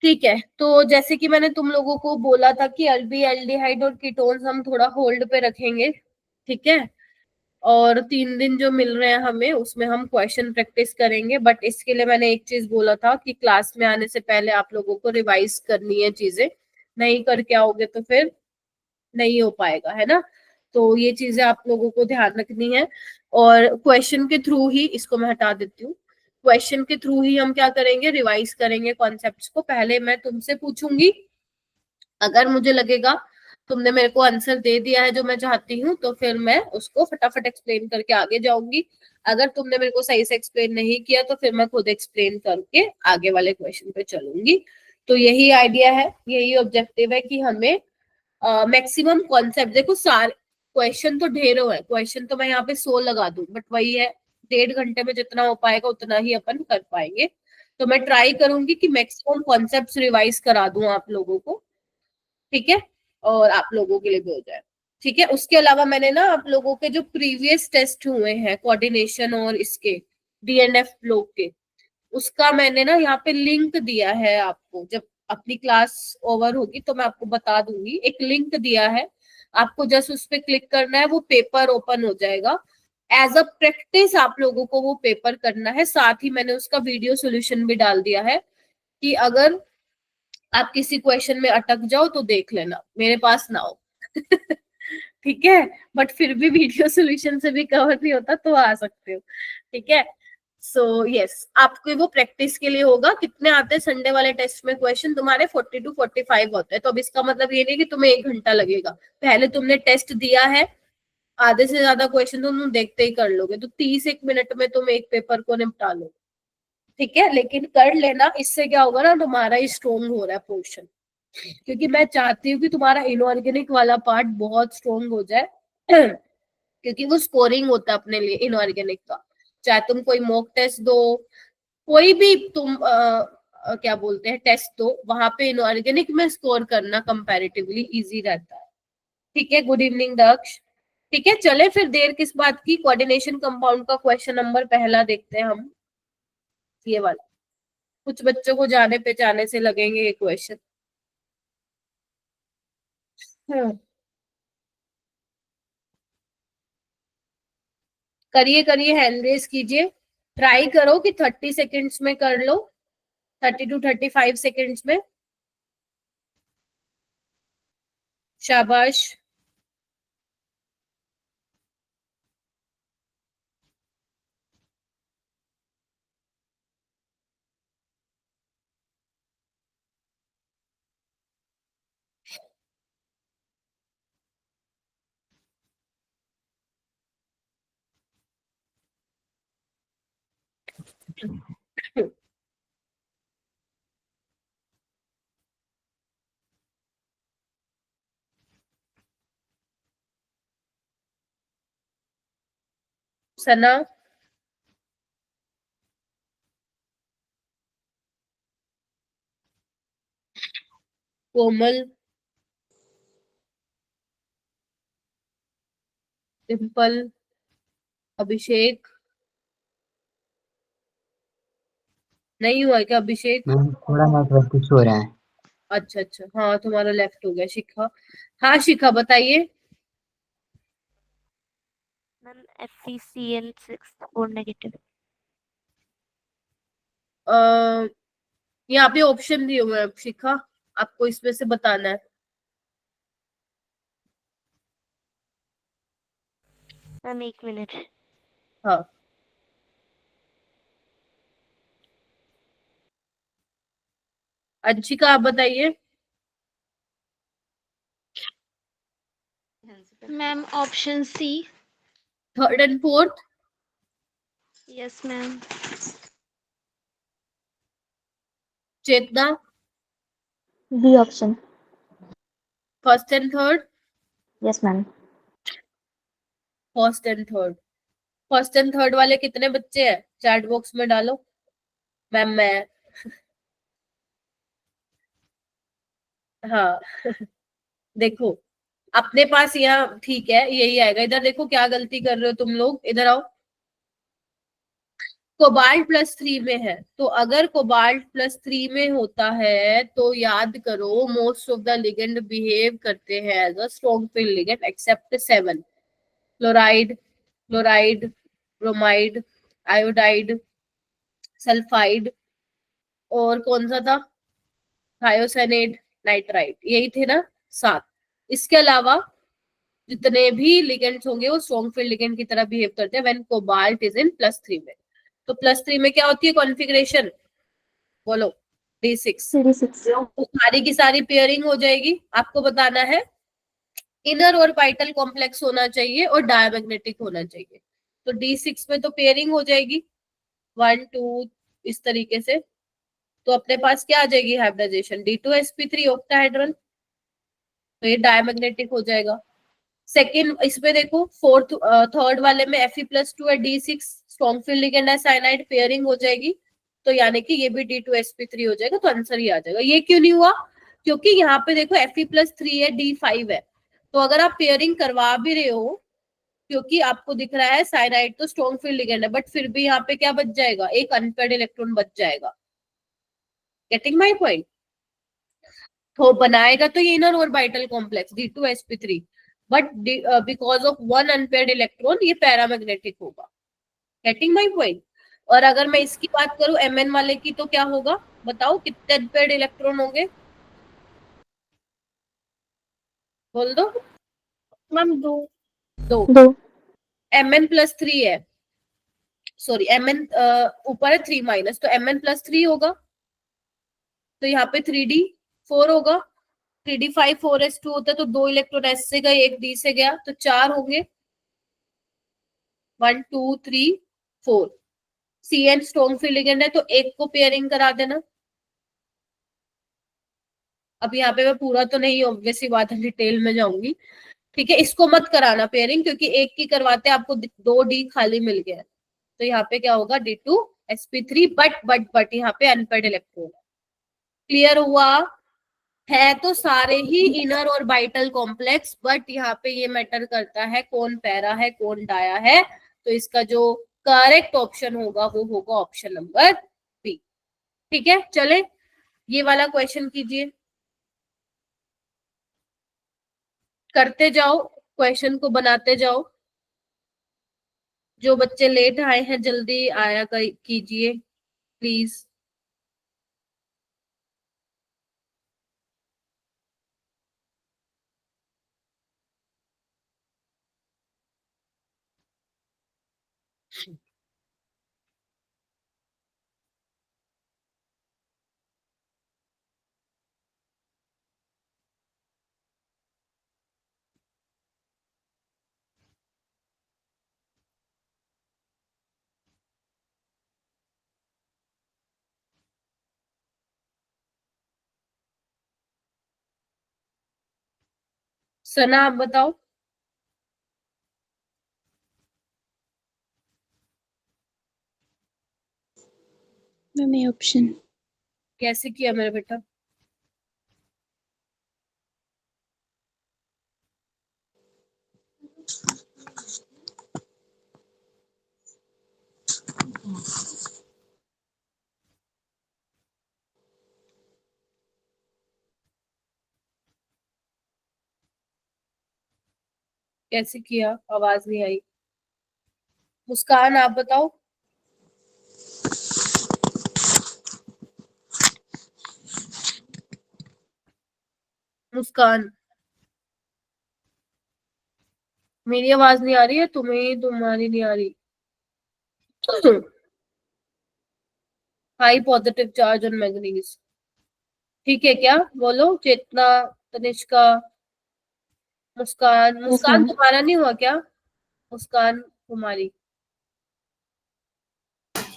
ठीक है, तो जैसे कि मैंने तुम लोगों को बोला था कि एल्डिहाइड और कीटोन्स हम थोड़ा होल्ड पे रखेंगे, ठीक है। और 3 दिन जो मिल रहे हैं हमें, उसमें हम क्वेश्चन प्रैक्टिस करेंगे। बट इसके लिए मैंने एक चीज बोला था कि क्लास में आने से पहले आप लोगों को रिवाइज करनी है चीजें, नहीं करके आओगे तो फिर नहीं हो पाएगा, है ना। तो ये चीजें आप लोगों को ध्यान रखनी है। और क्वेश्चन के थ्रू ही, इसको मैं हटा देती हूँ, क्वेश्चन के थ्रू ही हम क्या करेंगे, रिवाइज करेंगे कॉन्सेप्ट्स को। पहले मैं तुमसे पूछूंगी, अगर मुझे लगेगा तुमने मेरे को आंसर दे दिया है जो मैं चाहती हूँ, तो फिर मैं उसको फटाफट एक्सप्लेन करके आगे जाऊंगी। अगर तुमने मेरे को सही से एक्सप्लेन नहीं किया तो फिर मैं खुद एक्सप्लेन करके आगे वाले क्वेश्चन पे चलूंगी। तो यही आइडिया है, यही ऑब्जेक्टिव है कि हमें मैक्सिमम कॉन्सेप्ट, देखो सारे क्वेश्चन तो ढेरों है, क्वेश्चन तो मैं यहाँ पे 100 लगा दूं, बट वही है, 1.5 घंटे में जितना हो पाएगा उतना ही अपन कर पाएंगे। तो मैं ट्राई करूंगी कि मैक्सिमम कॉन्सेप्ट रिवाइज करा दूं आप लोगों को, ठीक है, और आप लोगों के लिए भी हो जाए। ठीक है, उसके अलावा मैंने ना आप लोगों के जो प्रीवियस टेस्ट हुए हैं कोऑर्डिनेशन और इसके डीएनएफ लोग के, उसका मैंने ना यहाँ पे लिंक दिया है आपको। जब अपनी क्लास ओवर होगी तो मैं आपको बता दूंगी, एक लिंक दिया है आपको, जस्ट उस पर क्लिक करना है, वो पेपर ओपन हो जाएगा। एज अ प्रैक्टिस आप लोगों को वो पेपर करना है। साथ ही मैंने उसका वीडियो सोल्यूशन भी डाल दिया है कि अगर आप किसी क्वेश्चन में अटक जाओ तो देख लेना, मेरे पास ना हो। ठीक है, बट फिर भी वीडियो सोल्यूशन से भी कवर नहीं होता तो आ सकते हो, ठीक है। सो यस, आपको वो प्रैक्टिस के लिए होगा। कितने आते हैं संडे वाले टेस्ट में क्वेश्चन तुम्हारे? 40 to 45 होते हैं। तो अब इसका मतलब ये नहीं कि तुम्हें 1 घंटा लगेगा, पहले तुमने टेस्ट दिया है, आधे से ज्यादा क्वेश्चन तो तुम देखते ही कर लोगे, तो 30 1 मिनट में तुम एक पेपर को निपटा लो, ठीक है। लेकिन कर लेना, इससे क्या होगा ना, तुम्हारा ही स्ट्रोंग हो रहा है पोर्शन, क्योंकि मैं चाहती हूँ कि तुम्हारा इनऑर्गेनिक वाला पार्ट बहुत स्ट्रोंग हो जाए। क्योंकि वो स्कोरिंग होता है अपने लिए इनऑर्गेनिक का। चाहे तुम कोई मॉक टेस्ट दो, कोई भी तुम क्या बोलते हैं टेस्ट दो, वहां पे इनऑर्गेनिक में स्कोर करना कंपैरेटिवली इजी रहता है। ठीक है, गुड इवनिंग दक्ष। ठीक है, चले फिर देर किस बात की, कोऑर्डिनेशन कंपाउंड का क्वेश्चन नंबर पहला देखते हैं हम, ये वाला। कुछ बच्चों को जाने पहचाने से लगेंगे ये क्वेश्चन। करिए करिए, हैंड रेस कीजिए, ट्राई करो कि 30 सेकेंड्स में कर लो, 30 to 35 सेकेंड्स में। शाबाश। सना, कोमल, डिम्पल, अभिषेक। नहीं हुआ क्या अभिषेक? मैम थोड़ा नेटवर्क इशू हो रहा है। अच्छा अच्छा, हाँ तुम्हारा लेफ्ट हो गया। शिखा, हाँ शिखा बताइए। Ma'am FeCl6 4 negative. यहाँ पे ऑप्शन दिए हुए हैं शिखा, आपको इसमें से बताना है। Ma'am 1 minute. हाँ, अंशिका आप बताइए। Ma'am option C. Third and fourth? Yes ma'am. Chetna? B option. First and third? Yes ma'am. First and third, first and third वाले कितने बच्चे हैं चैट बॉक्स में डालो। मैम मैं, हाँ। देखो, अपने पास यहाँ ठीक है, यही आएगा। इधर देखो क्या गलती कर रहे हो तुम लोग, इधर आओ। कोबाल्ट +3 में है, तो अगर कोबाल्ट +3 में होता है तो याद करो most of the ligand behave करते हैं as a strong field ligand except 7, chloride, chloride, bromide, iodide, sulphide, और कौन सा था, थायोसाइनेट, नाइट्राइट, यही थे ना 7। इसके अलावा जितने भी लिगेंड्स होंगे वो स्ट्रॉन्ग फील्ड लिगेंड की तरह बिहेव करते हैं व्हेन कोबाल्ट इज इन +3 में। तो +3 में क्या होती है कॉन्फ़िगरेशन, बोलो, D6। CD6. तो सारी की सारी पेयरिंग हो जाएगी। आपको बताना है इनर ऑर्बिटल कॉम्प्लेक्स होना चाहिए और डायमैग्नेटिक होना चाहिए। तो D6 में तो पेयरिंग हो जाएगी 1 2 इस तरीके से। तो अपने पास क्या आ जाएगी हाइब्रिडाइजेशन, D2sp3 ऑक्टाहेड्रल, तो ये डायमैग्नेटिक हो जाएगा। सेकंड इसमें देखो थर्ड वाले में Fe+2 है, D6 स्ट्रॉन्ग फील्ड लिगेंड है, साइनाइड, पेयरिंग हो जाएगी, तो यानी कि ये भी D2sp3 हो जाएगा, तो आंसर ही आ जाएगा। ये क्यों नहीं हुआ, क्योंकि यहाँ पे देखो Fe+3 है, D5 है, तो अगर आप पेयरिंग करवा भी रहे हो, क्योंकि आपको दिख रहा है साइनाइड तो स्ट्रॉन्ग फील्ड लिगेंड है, बट फिर भी यहाँ पे क्या बच जाएगा, एक अनपेयर्ड इलेक्ट्रॉन बच जाएगा। Getting my point? तो बनाएगा तो ये inner orbital complex D2sp3, but because of one unpaired electron ये पैरामैग्नेटिक होगा। Getting my point? और अगर मैं इसकी बात करूं Mn वाले की, तो क्या होगा बताओ, कितने अनपेयर्ड इलेक्ट्रॉन होंगे, बोल दो। मैम 2। 2। 2. Mn+3 है, सॉरी Mn ऊपर है 3 तो Mn+3 होगा, तो यहाँ पे 3d4 होगा, 3d5 4s2 होता है, तो 2 इलेक्ट्रॉन s से गए, 1 d से गया, तो 4 होंगे, 1 2 3 4। Cn स्ट्रॉन्ग फील्ड लिगेंड है, तो एक को पेयरिंग करा देना। अब यहाँ पे मैं पूरा तो नहीं, ऑब्वियस सी बात है, डिटेल में जाऊंगी, ठीक है। इसको मत कराना पेयरिंग, क्योंकि एक की करवाते आपको 2 डी खाली मिल गया, तो यहाँ पे क्या होगा D2sp3, बट यहाँ पे अनपेयर्ड इलेक्ट्रॉन। क्लियर हुआ? है तो सारे ही इनर और बाइटल कॉम्प्लेक्स, बट यहाँ पे ये मैटर करता है कौन पैरा है कौन डाया है, तो इसका जो करेक्ट ऑप्शन होगा वो होगा ऑप्शन नंबर बी। ठीक है, चले ये वाला क्वेश्चन कीजिए, करते जाओ, क्वेश्चन को बनाते जाओ। जो बच्चे लेट आए हैं जल्दी आया कीजिए प्लीज। सना आप बताओ, मैम ए ऑप्शन। कैसे किया मेरा बेटा? कैसे किया, आवाज नहीं आई। मुस्कान आप बताओ। मुस्कान, मेरी आवाज नहीं आ रही है तुम्हें, तुम्हारी नहीं आ रही। High positive charge on manganese, ठीक है क्या, बोलो चेतना, तनिष्का, मुस्कान। मुस्कान ma'am. तुम्हारा नहीं हुआ क्या? मुस्कान कुमारी,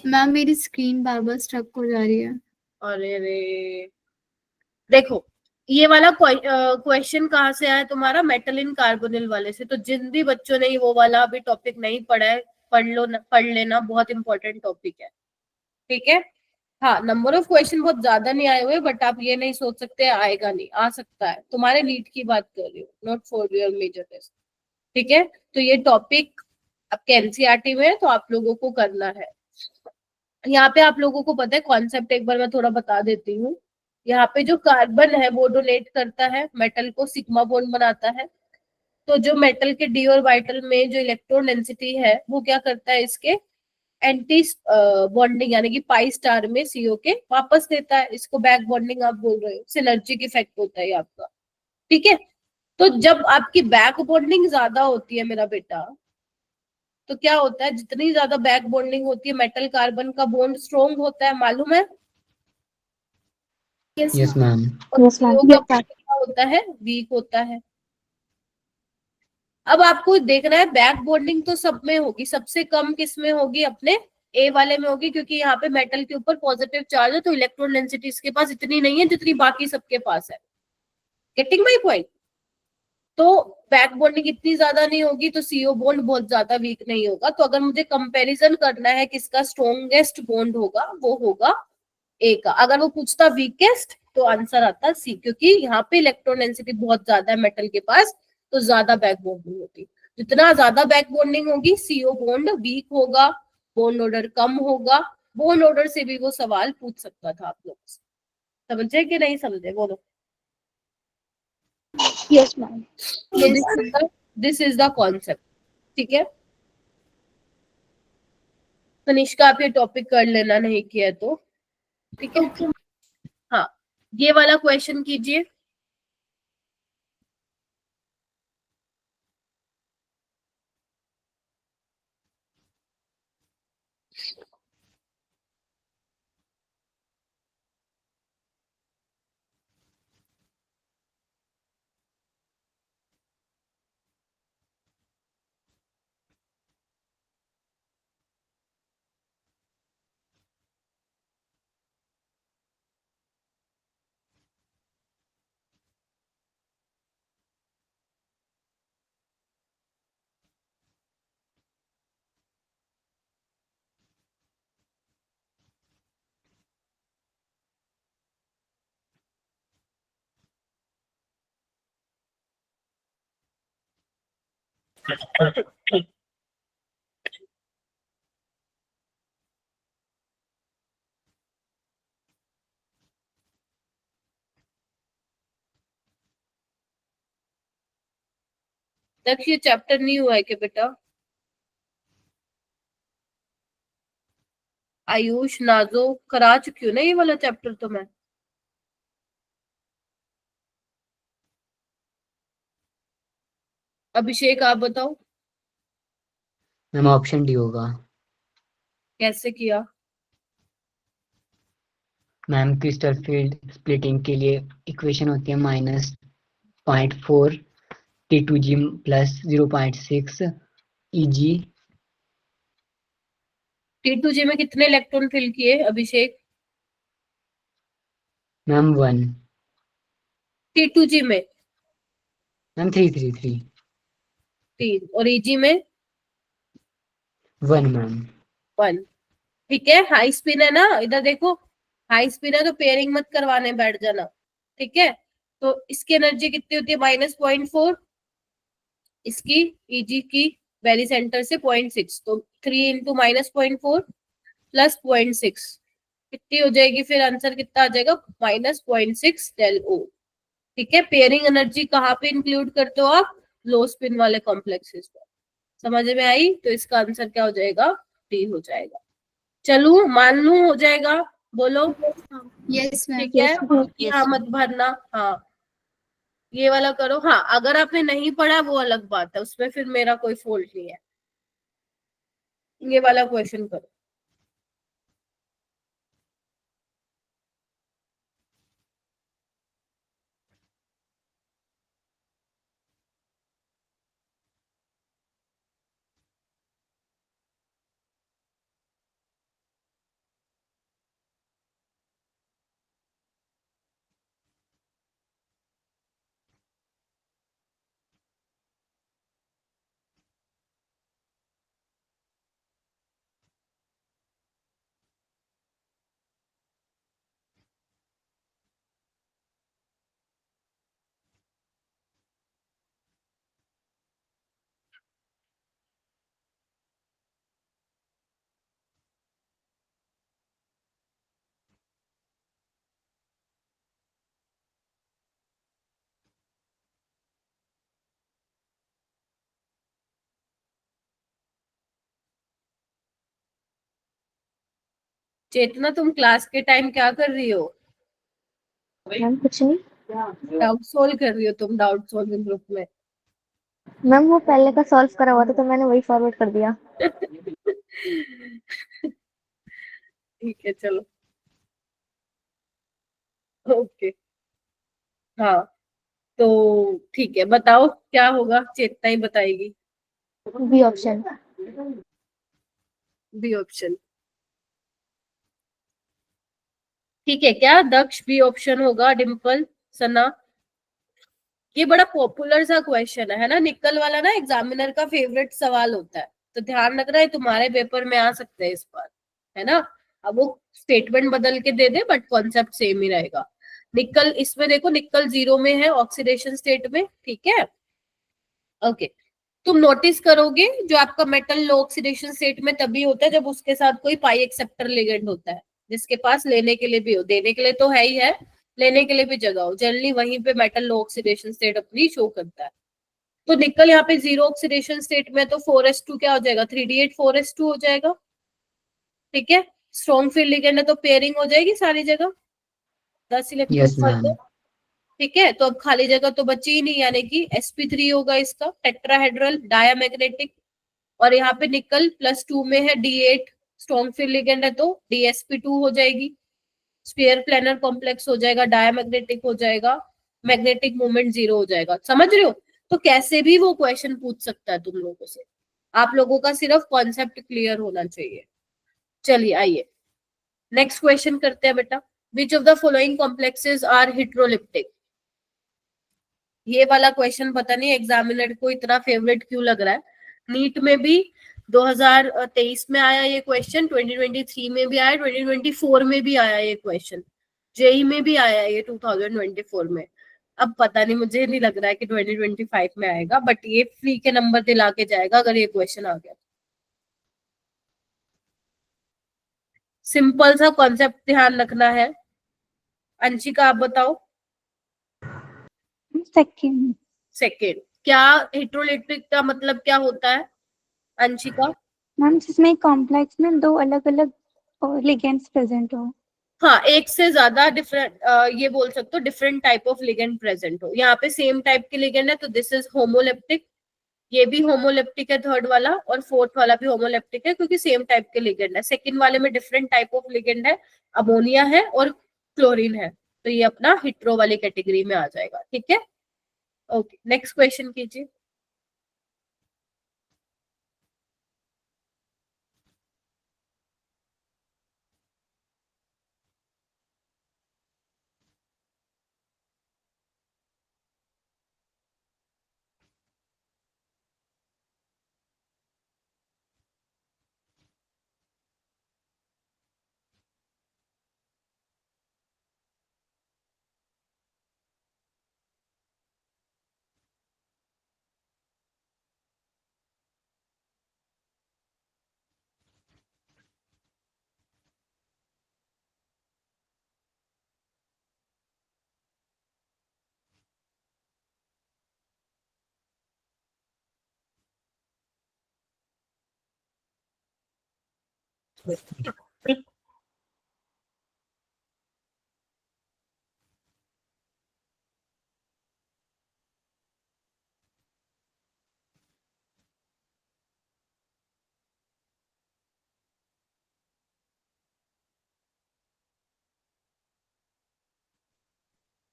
मैम मेरी स्क्रीन बार बार स्ट्रक हो जा रही है। अरे रे, देखो ये वाला क्वेश्चन कहाँ से आया तुम्हारा, मेटलिन कार्बोनिल वाले से। तो जिन भी बच्चों ने वो वाला अभी टॉपिक नहीं पढ़ा है, पढ़ लेना, बहुत इंपॉर्टेंट टॉपिक है, ठीक है। हाँ, नंबर ऑफ क्वेश्चन बहुत ज्यादा नहीं आए हुए, बट आप ये नहीं सोच सकते आएगा नहीं, आ सकता है, तुम्हारे नीट की बात कर रही हूँ, not for your major test, ठीक है। तो ये टॉपिक आपके एनसीईआरटी में है, तो आप लोगों को करना है। यहाँ पे आप लोगों को पता है कॉन्सेप्ट, एक बार मैं थोड़ा बता देती हूँ। यहाँ पे जो कार्बन है वो डोनेट करता है मेटल को, सिग्मा बॉन्ड बनाता है। तो जो मेटल के डी ऑर्बिटल में जो इलेक्ट्रॉन डेंसिटी है वो क्या करता है, इसके एंटी बॉन्डिंग यानी कि पाई स्टार में सीओ के वापस देता है। इसको बैक बॉन्डिंग आप बोल रहे हो, सिनर्जिक इफेक्ट होता है ये आपका। ठीक है, तो जब आपकी बैक बॉन्डिंग ज्यादा होती है मेरा बेटा, तो क्या होता है, जितनी ज्यादा बैक बॉन्डिंग होती है मेटल कार्बन का बॉन्ड स्ट्रोंग होता है, मालूम है? Yes ma'am. और Yes, ma'am. CO का bond क्या होता है, वीक होता है। अब आपको देखना है बैक बॉन्डिंग तो सब में होगी, सबसे कम किस में होगी, अपने ए वाले में होगी, क्योंकि यहाँ पे मेटल के ऊपर पॉजिटिव चार्ज है, तो इलेक्ट्रॉन डेंसिटी इसके पास इतनी नहीं है जितनी बाकी सबके पास है। Getting my point? तो बैक बॉन्डिंग इतनी ज्यादा नहीं होगी तो सीओ बॉन्ड बहुत ज्यादा वीक नहीं होगा। तो अगर मुझे कंपैरिजन करना है किसका स्ट्रॉन्गेस्ट बॉन्ड होगा, वो होगा ए का। अगर वो पूछता वीकेस्ट तो आंसर आता सी, क्योंकि यहाँ पे इलेक्ट्रॉन डेंसिटी बहुत ज्यादा है मेटल के पास, तो ज्यादा बैक बॉन्डिंग होती। जितना ज्यादा बैक बॉन्डिंग होगी सीओ बॉन्ड वीक होगा, बॉन्ड ऑर्डर कम होगा। बॉन्ड ऑर्डर से भी वो सवाल पूछ सकता था आप लोग से। समझे कि नहीं समझे, बोलो। Yes, ma'am. तो दिस इज द कॉन्सेप्ट। ठीक है, तनिष्का आप ये टॉपिक कर लेना, नहीं किया तो। ठीक है, हाँ, ये वाला क्वेश्चन कीजिए। देखिए चैप्टर नहीं हुआ है क्या बेटा? आयुष नाजो करा चुकी हूँ ना ये वाला चैप्टर तो मैं। अभिषेक आप बताओ मैम ऑप्शन डी होगा। कैसे किया? मैम क्रिस्टल फील्ड स्प्लिटिंग के लिए इक्वेशन होती है -0.4 T2G प्लस 0.6 EG। T2G में कितने इलेक्ट्रॉन फिल किए अभिषेक? मैम 1। T2G में मैम 333। 3, और EG में 1 मैम। 1। ठीक है, हाई स्पिन है ना, इधर देखो, हाई स्पिन है तो पेयरिंग मत करवाने बैठ जाना। ठीक है, तो इसकी एनर्जी कितनी होती है, -0.4। इसकी ईजी की वेरी सेंटर से 0.6, तो 3 इंटू -0.4 प्लस 0.6 कितनी हो जाएगी, फिर आंसर कितना आ जाएगा, -0.6 डेल ओ। ठीक है, पेयरिंग एनर्जी कहाँ पे इंक्लूड करते हो आप, लो स्पिन वाले कॉम्प्लेक्सेस पर। समझ में आई? तो इसका आंसर क्या हो जाएगा, डी हो जाएगा। चलू मान लू हो जाएगा, बोलो। Yes ma'am. ठीक है, यहाँ Yes, मत भरना। हाँ, ये वाला करो। हाँ, अगर आपने नहीं पढ़ा वो अलग बात है, उसमें फिर मेरा कोई फॉल्ट नहीं है। ये वाला क्वेश्चन करो। चेतना तुम क्लास के टाइम क्या कर रही हो? मैम कुछ नहीं। डाउट सोल्व कर रही हो तुम डाउट सॉल्विंग ग्रुप में? मैम वो पहले का सॉल्व करा हुआ था तो मैंने वही फॉरवर्ड कर दिया। ठीक है चलो, ओके। हाँ तो ठीक है, बताओ क्या होगा, चेतना ही बताएगी। B option. बी ऑप्शन ठीक है क्या? दक्ष बी ऑप्शन होगा। डिम्पल, सना, ये बड़ा पॉपुलर सा क्वेश्चन है ना, निकल वाला ना, एग्जामिनर का फेवरेट सवाल होता है, तो ध्यान रखना है, तुम्हारे पेपर में आ सकते हैं इस बार, है ना। अब वो स्टेटमेंट बदल के दे दे बट कॉन्सेप्ट सेम ही रहेगा। निकल, इसमें देखो निकल 0 में है ऑक्सीडेशन स्टेट में, ठीक है। ओके, तुम नोटिस करोगे जो आपका मेटल लो ऑक्सीडेशन स्टेट में तभी होता है जब उसके साथ कोई पाई एक्सेप्टर लिगेंड होता है, जिसके पास लेने के लिए भी हो, देने के लिए तो है ही है, लेने के लिए भी जगह हो, जनरली वहीं पे मेटल लो ऑक्सीडेशन स्टेट अपनी शो करता है। तो निकल यहाँ पे 0 ऑक्सीडेशन स्टेट में, तो 4s2 क्या हो जाएगा? 3d8 4s2 हो जाएगा, ठीक है। स्ट्रॉन्ग फील्ड लिगेंड है तो पेयरिंग हो जाएगी सारी जगह, 10 इलेक्ट्रॉन यस मैम। ठीक है। तो अब खाली जगह तो बची ही नहीं, यानी कि sp3 होगा इसका, टेट्राहेड्रल डायामैग्नेटिक। और यहाँ पे निकल +2 में है D8, स्ट्रॉन्ग फील्ड लिगेंड है तो DsP2 हो जाएगी, स्फीयर प्लेनर कॉम्प्लेक्स हो जाएगा, डायामैग्नेटिक हो जाएगा, मैग्नेटिक मोमेंट 0 हो जाएगा। समझ रहे हो? तो कैसे भी वो क्वेश्चन पूछ सकता है तुम लोगों से, आप लोगों का सिर्फ कॉन्सेप्ट क्लियर होना चाहिए। चलिए आइए नेक्स्ट क्वेश्चन करते हैं बेटा। Which of the following complexes are heteroleptic? ये वाला क्वेश्चन पता नहीं एग्जामिनर को इतना फेवरेट क्यों लग रहा है। नीट में भी 2023 में आया ये क्वेश्चन, 2023 में भी आया, 2024 में भी आया ये क्वेश्चन, जेई में भी आया ये 2024 में। अब पता नहीं, मुझे नहीं लग रहा है कि 2025 में आएगा, बट ये फ्री के नंबर दिला के जाएगा अगर ये क्वेश्चन आ गया। सिंपल सा कॉन्सेप्ट ध्यान रखना है। अंशिका आप बताओ। सेकंड। सेकेंड, क्या हेट्रोइलेक्ट्रिक का मतलब क्या होता है अंशिका? मैम जिसमें कॉम्प्लेक्स में दो अलग अलग लिगेंड्स प्रेजेंट हो। हाँ, एक से ज्यादा डिफरेंट, ये बोल सकते हो different type of ligand present हो। यहाँ पे सेम टाइप के लिगेंड है तो दिस इज होमोलेप्टिक, ये भी होमोलेप्टिक है थर्ड वाला, और फोर्थ वाला भी होमोलेप्टिक है क्योंकि सेम टाइप के लिगेंड है। सेकंड वाले में डिफरेंट टाइप ऑफ लिगेंड है, अमोनिया है और क्लोरीन है, तो ये अपना हिट्रो वाली कैटेगरी में आ जाएगा, ठीक है। ओके, नेक्स्ट क्वेश्चन कीजिए।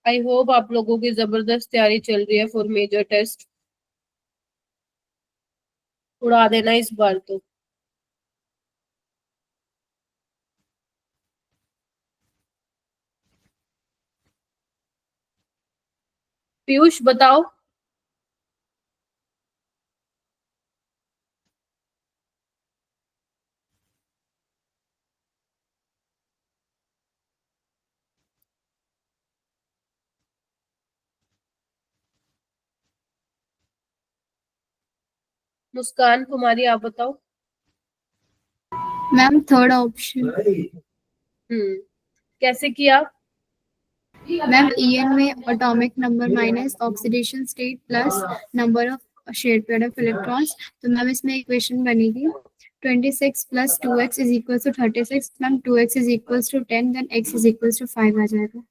आई होप आप लोगों की जबरदस्त तैयारी चल रही है फॉर मेजर टेस्ट, उड़ा देना इस बार तो। पीयूष बताओ। मुस्कान कुमारी आप बताओ। Ma'am third option. कैसे किया? मैम EN में atomic number minus oxidation state plus number of share pair of electrons, तो मैम इसमें इक्वेशन बनेगी 26 plus 2x is equals to 36. Ma'am 2x is equals to 10, then x is equals to 5 आ जाएगा.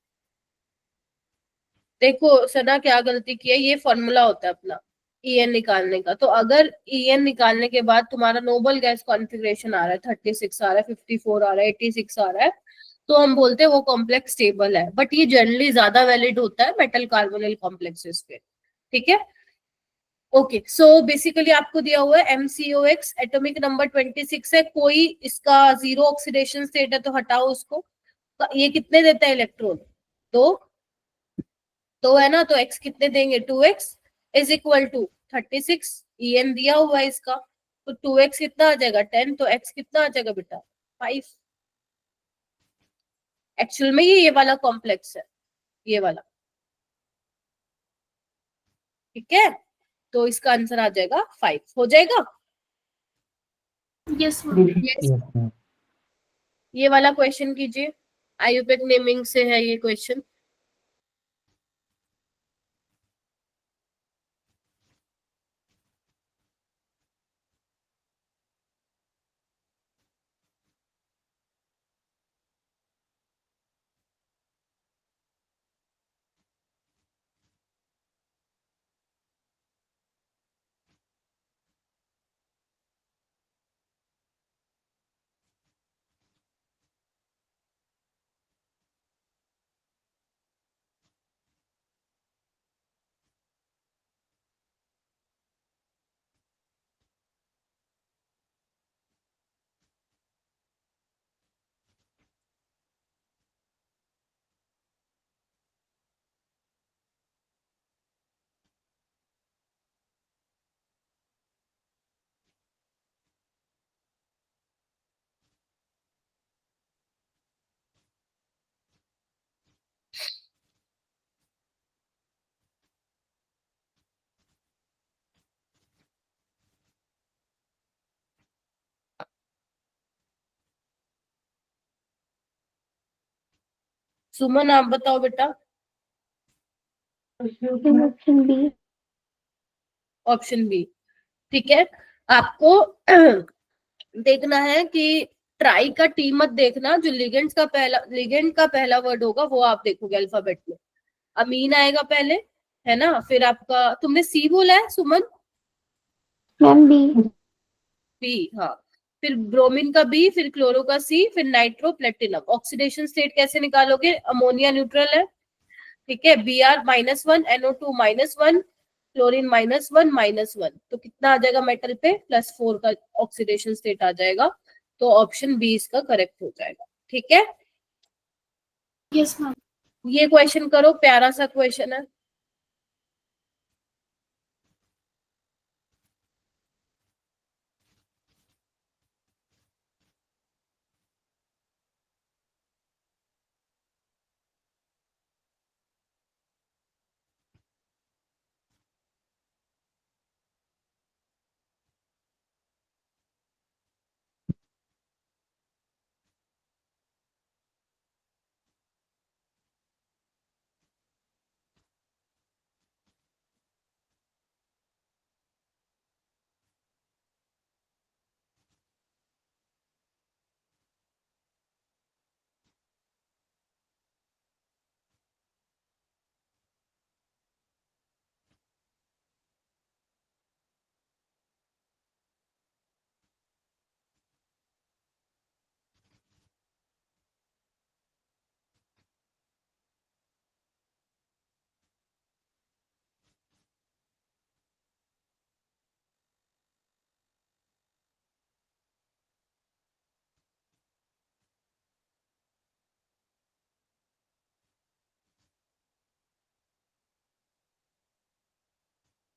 देखो सना क्या गलती की है, ये फॉर्मूला होता है अपना EN निकालने का। तो अगर EN निकालने के बाद तुम्हारा नोबल गैस कॉन्फ़िगरेशन आ रहा है 36 आ रहा है, 54 आ रहा है, 86 आ रहा है, तो हम बोलते हैं वो कॉम्प्लेक्स स्टेबल है। बट ये जनरली ज्यादा वैलिड होता है मेटल कार्बोनिल कॉम्प्लेक्सेस पे, ठीक है। ओके, सो बेसिकली आपको दिया हुआ है MCOX, एटॉमिक नंबर 26 है, कोई इसका जीरो ऑक्सीडेशन स्टेट है तो हटाओ उसको। तो ये कितने देता है इलेक्ट्रॉन? दो है ना, तो x कितने देंगे? 2x is equal to 36, EN दिया हुआ है इसका, तो 2x कितना आ जाएगा? 10, तो x कितना आ जाएगा बेटा? 5। एक्चुअल में ये वाला कॉम्प्लेक्स है, ये वाला, ठीक है। तो इसका आंसर आ जाएगा 5, हो जाएगा। Yes, ma'am. Yes. Yes, ma'am. ये वाला क्वेश्चन कीजिए, आयुपेक नेमिंग से है ये क्वेश्चन। सुमन आप बताओ बेटा। Option B. ऑप्शन बी, ठीक है। आपको देखना है कि ट्राई का टी मत देखना, जो लिगेंड का पहला वर्ड होगा वो आप देखोगे अल्फाबेट में। अमीन आएगा पहले, है ना, फिर आपका, तुमने सी बोला है सुमन? Ma'am B. बी, हाँ। फिर ब्रोमीन का बी, फिर क्लोरो का सी, फिर नाइट्रो प्लेटिनम। ऑक्सीडेशन स्टेट कैसे निकालोगे? अमोनिया न्यूट्रल है, ठीक है, Br-1, NO2 -1, क्लोरीन -1, तो कितना आ जाएगा मेटल पे? +4 का ऑक्सीडेशन स्टेट आ जाएगा। तो ऑप्शन बी इसका करेक्ट हो जाएगा, ठीक है। Yes, ma'am. ये क्वेश्चन करो, प्यारा सा क्वेश्चन है।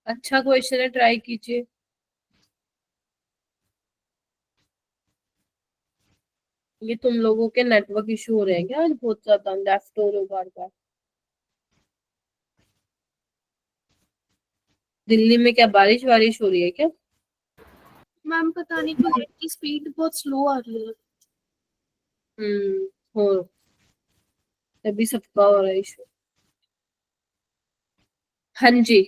अच्छा क्वेश्चन है, ट्राई कीजिए। ये तुम लोगों के नेटवर्क इशू हो रहे हैं क्या आज बहुत ज्यादा? लेफ्ट हो रहे हो बार बार। दिल्ली में क्या बारिश वारिश हो रही है क्या? मैम पता नहीं क्यों नेट की स्पीड बहुत स्लो आ रही है। हो, तभी सबका हो रहा है इशू। हाँ जी,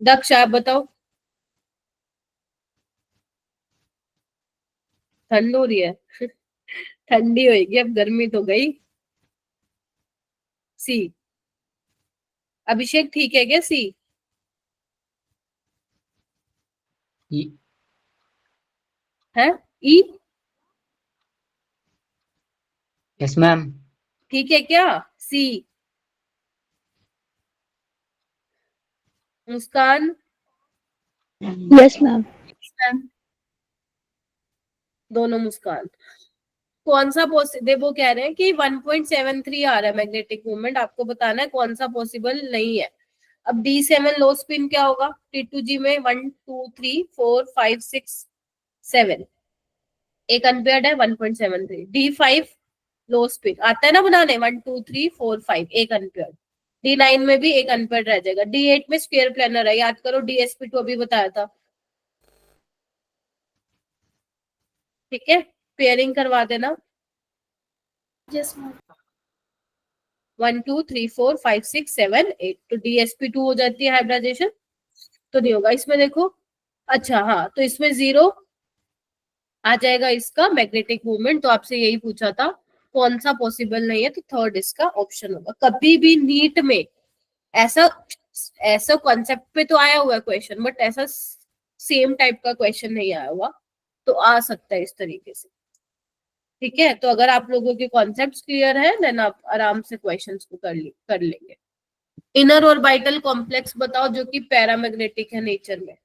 दक्ष आप बताओ। ठंड हो रही है ठंडी होगी, अब गर्मी तो गई। सी। अभिषेक ठीक है क्या सी? है ई यस मैम। ठीक है क्या सी? मुस्कान? Yes ma'am. दोनों मुस्कान। कौन सा पॉसिबल, वो कह रहे हैं कि 1.73 आ रहा है मैग्नेटिक मोमेंट, आपको बताना है कौन सा पॉसिबल नहीं है। अब D7 लो स्पिन क्या होगा? T2G में 1 2 3 4 5 6 7, एक अनपेयर्ड है 1.73। D5 लो स्पिन आता है ना बनाने, 1 2 3 4 5, एक अनपेयर्ड। D9 में भी एक अनपेयर्ड रह जाएगा। D8 में स्क्वायर प्लानर है, याद करो DSP2 अभी बताया था। ठीक है, पेयरिंग करवा देना। Yes ma'am. 1 2 3 4 5 6 7 8, तो DSP2 हो जाती है हाइब्रिडाइजेशन, तो नहीं होगा इसमें देखो। अच्छा हाँ, तो इसमें 0 आ जाएगा इसका मैग्नेटिक मूवमेंट। तो आपसे यही पूछा था कौन सा पॉसिबल नहीं है, तो थर्ड इसका ऑप्शन होगा। कभी भी नीट में ऐसा ऐसा कॉन्सेप्ट पे तो आया हुआ है क्वेश्चन, बट ऐसा सेम टाइप का क्वेश्चन नहीं आया हुआ, तो आ सकता है इस तरीके से। ठीक है, तो अगर आप लोगों के कॉन्सेप्ट्स क्लियर है देन आप आराम से क्वेश्चंस को कर लेंगे। इनर ऑर्बिटल कॉम्प्लेक्स बताओ जो कि पैरामैग्नेटिक है नेचर में।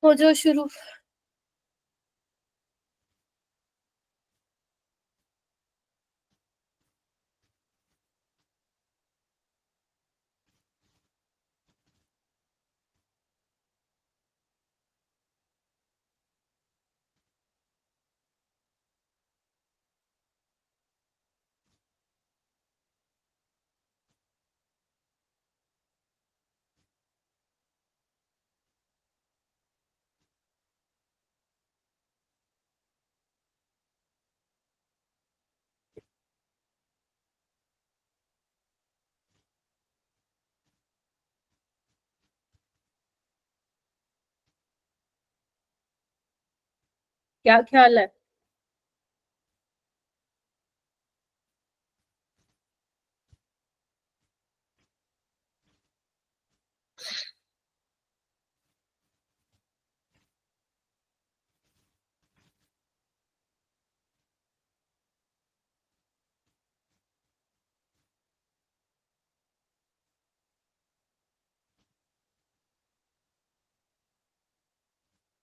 हो जाओ शुरू। क्या ख्याल है?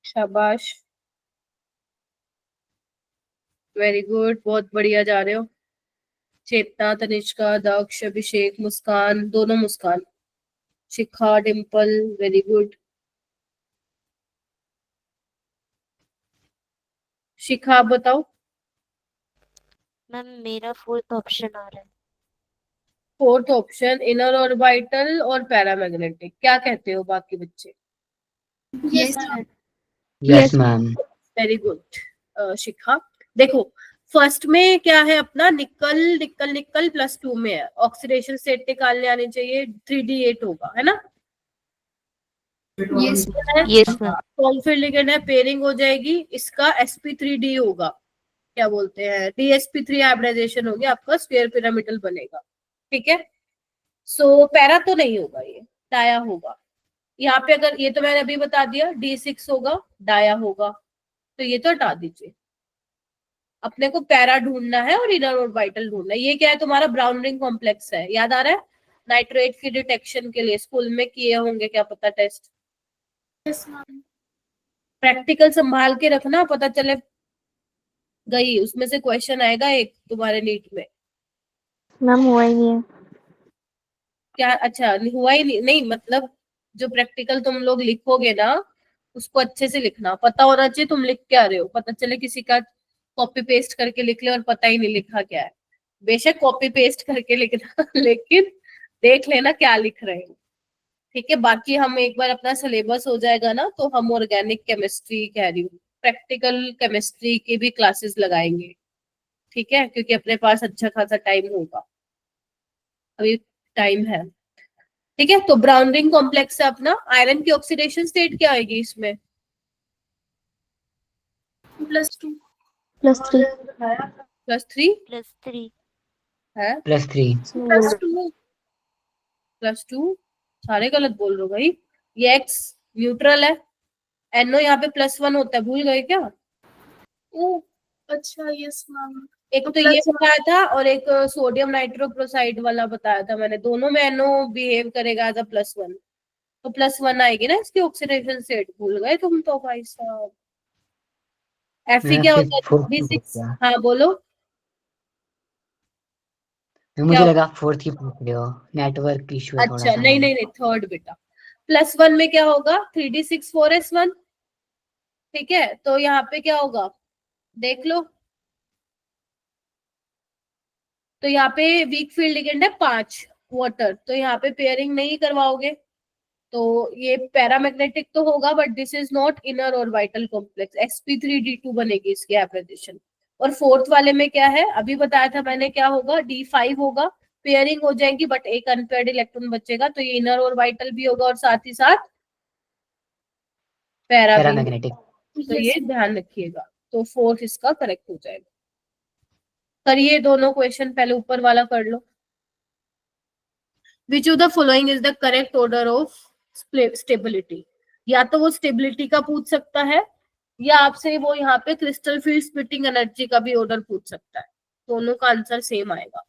शाबाश, वेरी गुड, बहुत बढ़िया जा रहे हो। चेतना, तनिष्का, दक्ष, अभिषेक, मुस्कान, दोनों मुस्कान, शिखा, डिम्पल, वेरी गुड। शिखा आप बताओ। मैम मेरा फोर्थ ऑप्शन आ रहा है। फोर्थ ऑप्शन इनर ऑर्बिटल और पैरामैग्नेटिक, क्या कहते हो बाकी बच्चे? Yes ma'am. Yes ma'am. Very good Shikha. देखो फर्स्ट में क्या है अपना, निकल निकल निकल +2 में है, ऑक्सीडेशन स्टेट निकालने आनी चाहिए, 3D8 होगा है ना। Yes yes ma'am. कॉन्फिड लिगेंड है, पेयरिंग हो जाएगी, इसका sp3d होगा, क्या बोलते हैं DSP3 हाइब्रिडाइजेशन होगी, आपका स्क्वायर पिरामिडल बनेगा। ठीक है, सो पैरा तो नहीं होगा, ये डाया होगा। यहाँ पे अगर ये तो मैंने अभी बता दिया, D6 होगा, डाया होगा, तो ये तो हटा दीजिए। अपने को पैरा ढूंढना है और इनर ऑर्बिटल ढूंढना है। ये क्या है तुम्हारा ब्राउन रिंग कॉम्प्लेक्स है, याद आ रहा है? नाइट्रेट की डिटेक्शन के लिए स्कूल में किए होंगे, क्या पता टेस्ट। Yes ma'am. प्रैक्टिकल संभाल के रखना, पता चले गई उसमें से क्वेश्चन आएगा एक तुम्हारे नीट में। मैम हुआ ही नहीं है। क्या? अच्छा हुआ ही नहीं, नहीं मतलब जो प्रैक्टिकल तुम लोग लिखोगे ना उसको अच्छे से लिखना, पता होना चाहिए तुम लिख क्या रहे हो, पता चले किसी का कॉपी पेस्ट करके लिख ले और पता ही नहीं लिखा क्या है। बेशक कॉपी पेस्ट करके लिखना लेकिन देख लेना क्या लिख रहे हो। ठीक है, बाकी हम एक बार अपना सिलेबस हो जाएगा ना तो हम ऑर्गेनिक केमिस्ट्री कह रही हूँ, प्रैक्टिकल केमिस्ट्री की भी क्लासेस लगाएंगे। ठीक है, क्योंकि अपने पास अच्छा खासा टाइम होगा, अभी टाइम है। ठीक है, तो ब्राउन रिंग कॉम्प्लेक्स है अपना। आयरन की ऑक्सीडेशन स्टेट क्या आएगी इसमें? +2 +3 +3 +3 है, +3 +2 +2 सारे गलत बोल रहे हो भाई। ये एक्स न्यूट्रल है, NO यहाँ पे +1 होता है, भूल गए क्या? ओ अच्छा यस मैम। एक तो ये बताया था और एक सोडियम नाइट्रोक्लोराइड वाला बताया था मैंने, दोनों में NO बिहेव करेगा एज अ +1, तो +1 आएगी ना इसकी ऑक्सीडेशन स्टेट। भूल गए तुम तो भाई साहब। Fe मैं क्या फिर होता है? फोर्थ की 36। पूछ रहा। हाँ बोलो मुझे क्या। लगा फोर्थ की पूछ रहे हो, नेटवर्क इशू है थोड़ा अच्छा सा नहीं मैम। नहीं नहीं, थर्ड बेटा। +1 में क्या होगा? 3d6 4s1। ठीक है, तो यहाँ पे क्या होगा देख लो। तो यहाँ पे वीक फील्ड लिगेंड है 5 वाटर, तो यहाँ पे पेयरिंग नहीं करवाओगे, तो ये पैरामैग्नेटिक तो होगा but this is not inner orbital complex. sp3d2 बनेगी इसकी एप्रेडिशन। और फोर्थ वाले में क्या है अभी बताया था मैंने, क्या होगा? D5 होगा, पेयरिंग हो जाएगी बट एक अनपेयर्ड इलेक्ट्रॉन बचेगा, तो ये इनर ऑर्बिटल भी होगा और साथ ही साथ पैरा भी होगा। पैरामैग्नेटिक। तो ये ध्यान रखिएगा, तो फोर्थ इसका करेक्ट हो जाएगा। करिए दोनों क्वेश्चन, पहले ऊपर वाला कर लो। Which of the following is the correct order of stability? या तो वो स्टेबिलिटी का पूछ सकता है, या आपसे वो यहाँ पे क्रिस्टल फील्ड स्प्लिटिंग एनर्जी का भी ऑर्डर पूछ सकता है, दोनों का आंसर सेम आएगा।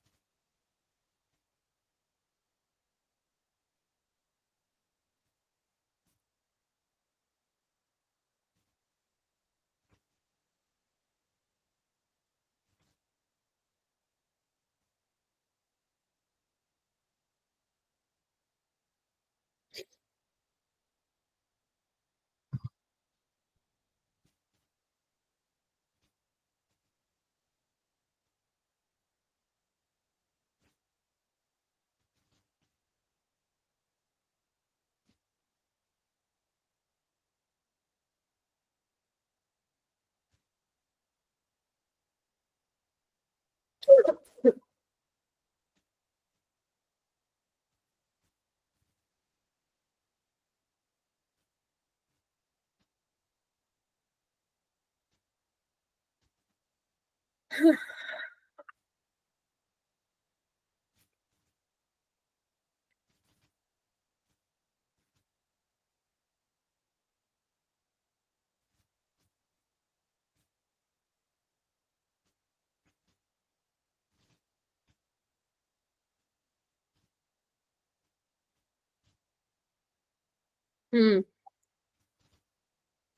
हम्म,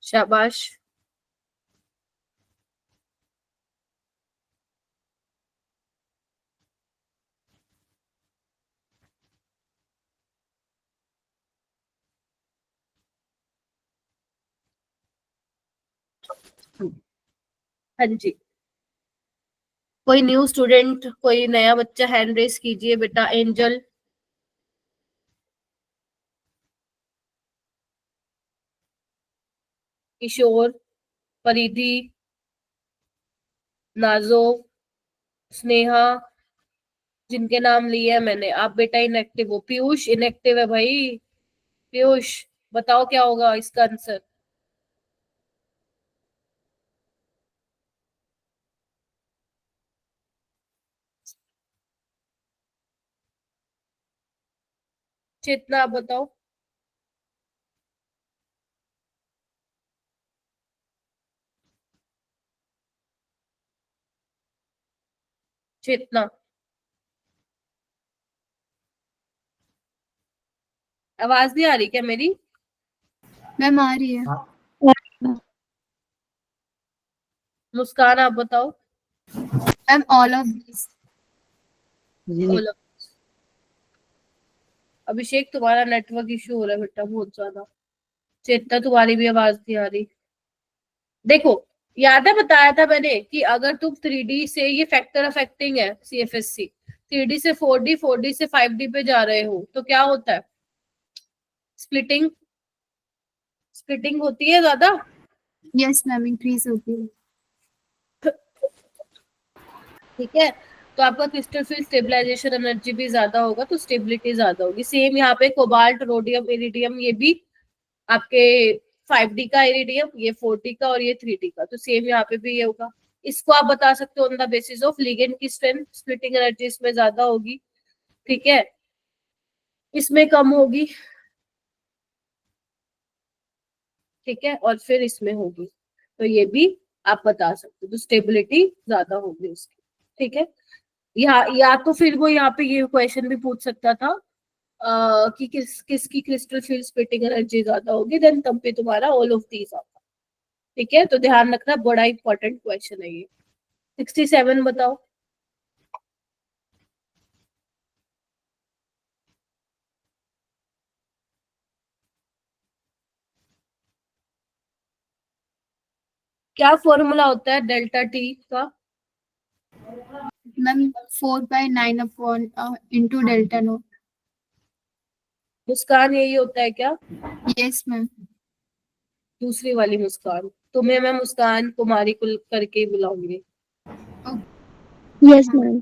शाबाश। हाँ जी, कोई न्यू स्टूडेंट, कोई नया बच्चा हैंड रेस कीजिए बेटा। एंजल, किशोर, परिधि, नाजो, स्नेहा, जिनके नाम लिए है मैंने। आप बेटा इनएक्टिव हो। पीयूष इनएक्टिव है भाई। पीयूष बताओ क्या होगा इसका आंसर? चेतना आप बताओ। चेतना, आवाज नहीं आ रही क्या मेरी? मैम आ रही है। मुस्कान आप बताओ। Ma'am all of this. बोलो। अभिषेक तुम्हारा नेटवर्क इशू हो रहा है बेटा बहुत ज्यादा। चेतना तुम्हारी भी आवाज नहीं आ रही। देखो, याद है बताया था मैंने कि अगर तुम 3D से, ये फैक्टर अफेक्टिंग है CFSC, 3D से 4D, 4D से 5D पे जा रहे हो तो क्या होता है? स्प्लिटिंग, स्प्लिटिंग होती है ज्यादा। यस मैम इंक्रीज होती है। ठीक है, तो आपका क्रिस्टल फील्ड स्टेबलाइजेशन एनर्जी भी ज्यादा होगा, तो स्टेबिलिटी ज्यादा होगी। सेम यहाँ पे कोबाल्ट, रोडियम, इरिडियम, ये भी आपके 5D का इरिडियम, ये 4D का और ये 3D का, तो सेम यहाँ पे भी ये होगा। इसको आप बता सकते हो on the basis of ligand की स्ट्रेंथ, स्प्लिटिंग एनर्जी इसमें ज्यादा होगी, ठीक है, इसमें कम होगी, ठीक है, और फिर इसमें होगी, तो ये भी आप बता सकते हो, तो स्टेबिलिटी ज्यादा होगी उसकी, ठीक है। या तो फिर वो यहाँ पे ये क्वेश्चन भी पूछ सकता था कि किसकी क्रिस्टल फील्ड स्प्लिटिंग एनर्जी ज्यादा होगी, देन तब पे तुम्हारा ऑल ऑफ दीज आता, ठीक है। तो ध्यान रखना, बड़ा इंपॉर्टेंट क्वेश्चन है ये। 67 बताओ। क्या फॉर्मूला होता है डेल्टा टी का? Ma'am 4/9 upon into delta naught. Muskan यही होता है क्या? Yes ma'am. दूसरी वाली मुस्कान, तुम्हें मैं मुस्कान कुमारी कुल करके बुलाऊंगी। Yes ma'am.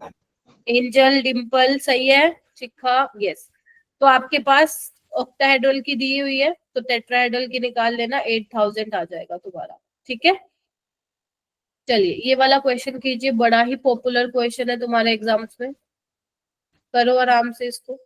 एंजल, डिम्पल, सही है, शिखा, यस। तो आपके पास ऑक्टाहेड्रल की दी हुई है, तो टेट्राहेड्रल की निकाल लेना, 8000 आ जाएगा तुम्हारा, ठीक है। चलिए ये वाला क्वेश्चन कीजिए, बड़ा ही पॉपुलर क्वेश्चन है तुम्हारे एग्जाम्स में, करो आराम से इसको।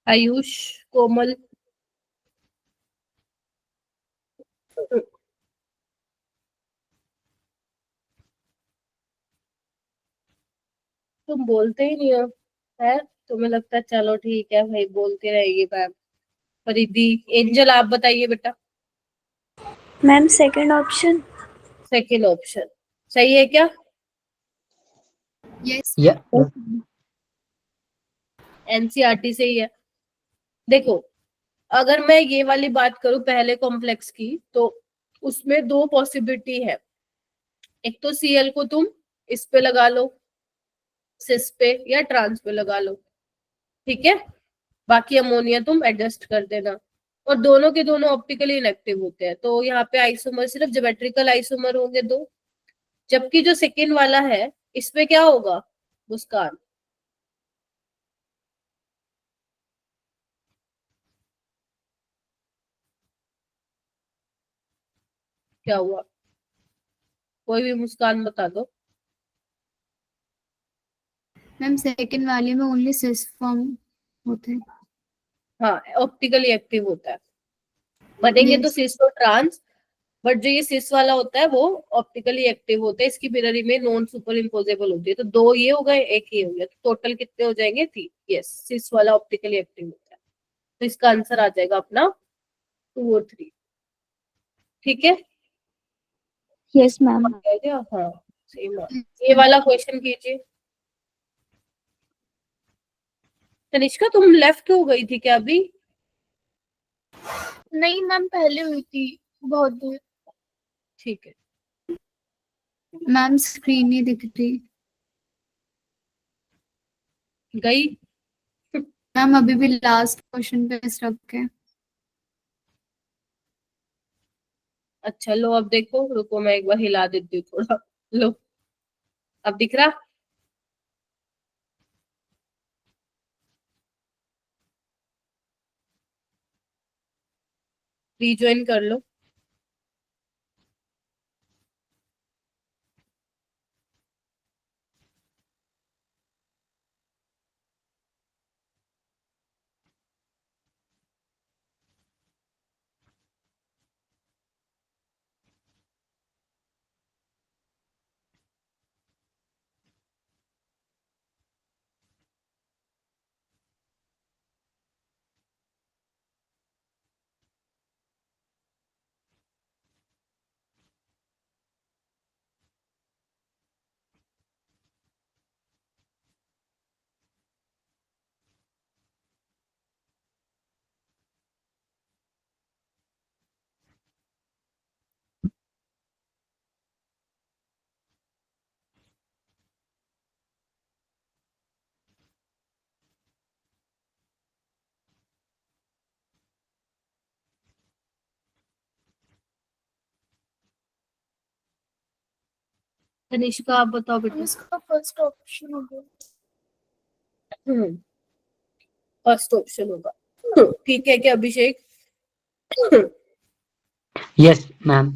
आयुष, कोमल, तुम बोलते ही नहीं हो, है तुम्हें लगता है चलो ठीक है भाई बोलते रहेगी मैम। फरीदी, एंजल, आप बताइए बेटा। Ma'am second option. Second option सही है क्या? यस। या एनसीईआरटी से ही है। देखो, अगर मैं ये वाली बात करूं पहले कॉम्प्लेक्स की, तो उसमें दो पॉसिबिलिटी है। एक तो सीएल को तुम इस पे लगा लो, सिस पे या ट्रांस पे लगा लो, ठीक है, बाकी अमोनिया तुम एडजस्ट कर देना। और दोनों के दोनों ऑप्टिकली इनएक्टिव होते हैं, तो यहाँ पे आइसोमर सिर्फ ज्योमेट्रिकल आइसोमर होंगे दो। जबकि जो सेकेंड वाला है, इसमें क्या होगा मुस्कान? क्या हुआ? कोई भी मुस्कान बता दो। मैम सेकंड वाले में ओनली सिस फॉर्म होते हैं। हाँ, ऑप्टिकली एक्टिव होता है, बनेंगे तो Yes. सिस और ट्रांस, बट जो ये सिस वाला होता है वो ऑप्टिकली एक्टिव होता है, इसकी mirror image non super imposable होती है। तो दो ये हो गए, एक ये हो गया, तो टोटल कितने हो जाएंगे? 3। यस, सिस वाला ऑप्टिकली एक्टिव होता है, तो इसका आंसर आ जाएगा अपना 2 और 3, ठीक है। Yes ma'am. हाँ सेम है। ये वाला क्वेश्चन कीजिए। तनिष्का, तुम लेफ्ट हो गई थी क्या अभी? नहीं मैम पहले हुई थी बहुत देर। ठीक है, मैम स्क्रीन नहीं दिख रही। गई। मैम अभी भी लास्ट क्वेश्चन पे स्टक है। अच्छा लो, अब देखो, रुको मैं एक बार हिला देती हूँ थोड़ा, लो अब दिख रहा? रीज्वाइन कर लो। तनिष्का आप बताओ बेटा। इसका फर्स्ट ऑप्शन होगा। फर्स्ट ऑप्शन होगा। ठीक है क्या अभिषेक? Yes ma'am.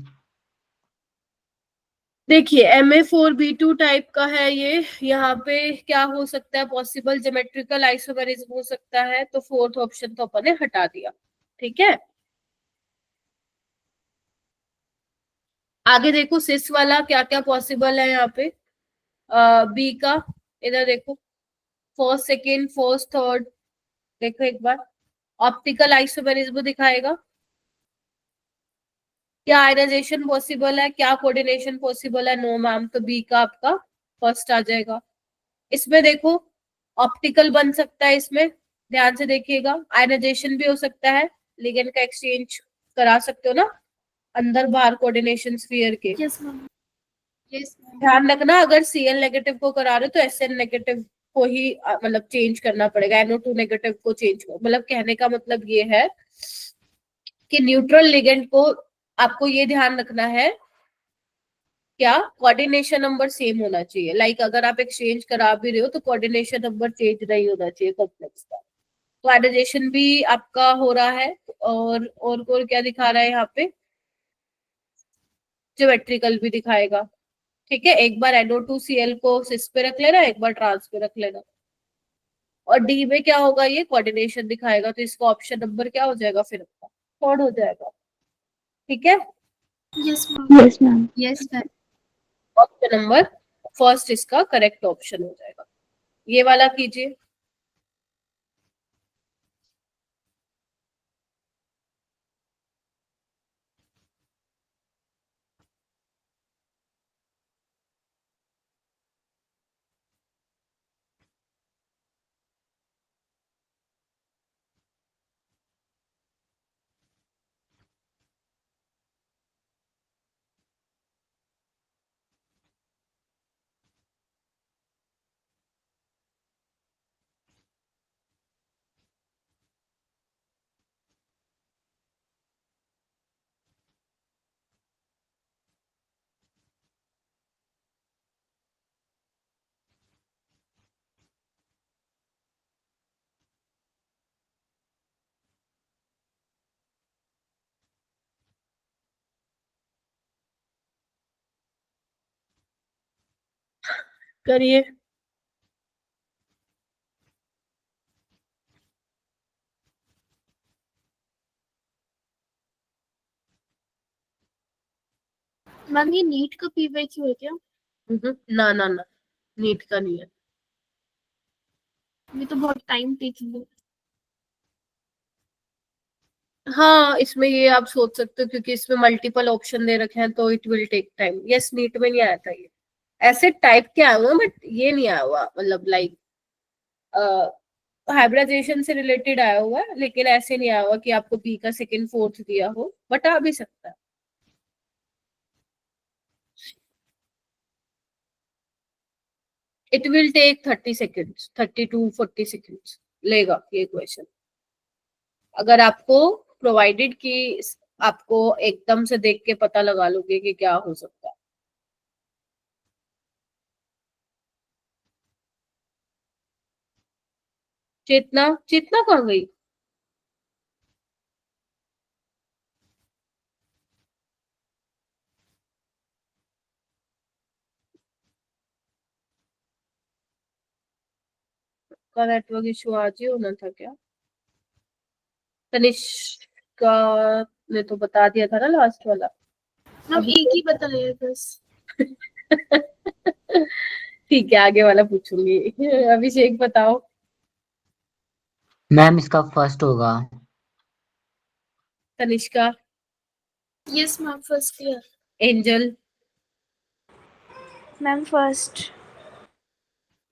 देखिए Ma4B2 टाइप का है ये। यहाँ पे क्या हो सकता है पॉसिबल? ज्योमेट्रिकल आइसोमेरिज्म हो सकता है, तो फोर्थ ऑप्शन तो अपन ने हटा दिया। ठीक है, आगे देखो सिस वाला क्या क्या पॉसिबल है यहाँ पे। बी का इधर देखो, फर्स्ट सेकेंड फर्स्ट थर्ड, देखो एक बार। ऑप्टिकल आइसोमेरिज्म दिखाएगा। क्या आयनाइजेशन पॉसिबल है, क्या कोऑर्डिनेशन पॉसिबल है? नो मैम, तो बी का आपका फर्स्ट आ जाएगा। इसमें देखो ऑप्टिकल बन सकता है, इसमें ध्यान से देखिएगा। आयनाइजेशन भी हो सकता है, लिगेंड का एक्सचेंज करा सकते हो ना अंदर बाहर कोऑर्डिनेशन स्फीयर के। Yes ma'am. Yes ma'am. ध्यान रखना, अगर Cl नेगेटिव को करा रहे हो तो Sn नेगेटिव को ही मतलब चेंज करना पड़ेगा, NO2 नेगेटिव को चेंज। मतलब कहने का मतलब ये है कि न्यूट्रल लिगेंड को आपको ये ध्यान रखना है, क्या कोऑर्डिनेशन नंबर सेम होना चाहिए। लाइक अगर आप एक्सचेंज करा भी रहे हो तो कोऑर्डिनेशन नंबर चेंज नहीं होना चाहिए कॉम्प्लेक्स का। तो एडिशन भी आपका हो रहा है। और क्या दिखा रहा है यहाँ पे? ज्योमेट्रिकल भी दिखाएगा। ठीक है, एक बार NO2Cl को सिस पे रख लेना, एक बार ट्रांस पे रख लेना। और डी में क्या होगा? ये कोऑर्डिनेशन दिखाएगा, तो इसका ऑप्शन नंबर क्या हो जाएगा फिर? थर्ड हो जाएगा। ठीक है, yes ma'am. Yes ma'am. Yes ma'am. Option number first इसका करेक्ट ऑप्शन हो जाएगा। ये वाला कीजिए। करिए। मैम ये नीट का PYQ है क्या? ना ना ना, नीट का नहीं है। ये तो बहुत टाइम टेकिंग है। हाँ, इसमें ये आप सोच सकते हो क्योंकि इसमें मल्टीपल ऑप्शन दे रखे हैं, तो it will take time. Yes, NEET में नहीं आया था ये। ऐसे टाइप के आए हुए बट ये नहीं आया हुआ, मतलब लाइक हाइब्रिडाइजेशन से रिलेटेड आया हुआ है, लेकिन ऐसे नहीं आया हुआ कि आपको बी का सेकंड फोर्थ दिया हो, बट आ भी सकता है। It will take 30 seconds, 30 to 40 seconds लेगा ये क्वेश्चन। अगर आपको प्रोवाइडेड कि आपको एकदम से देख के पता लगा लोगे कि क्या हो सकता है। चेतना, चेतना कहाँ गई? का नेटवर्क इशू आज ही होना था क्या? तनिष्का ने तो बता दिया था ना लास्ट वाला। मैम एक ही बताया बस। ठीक है, आगे वाला पूछूंगी। अभिषेक बताओ। मैम इसका फर्स्ट होगा। Tanishka, yes ma'am first year. Angel, ma'am first.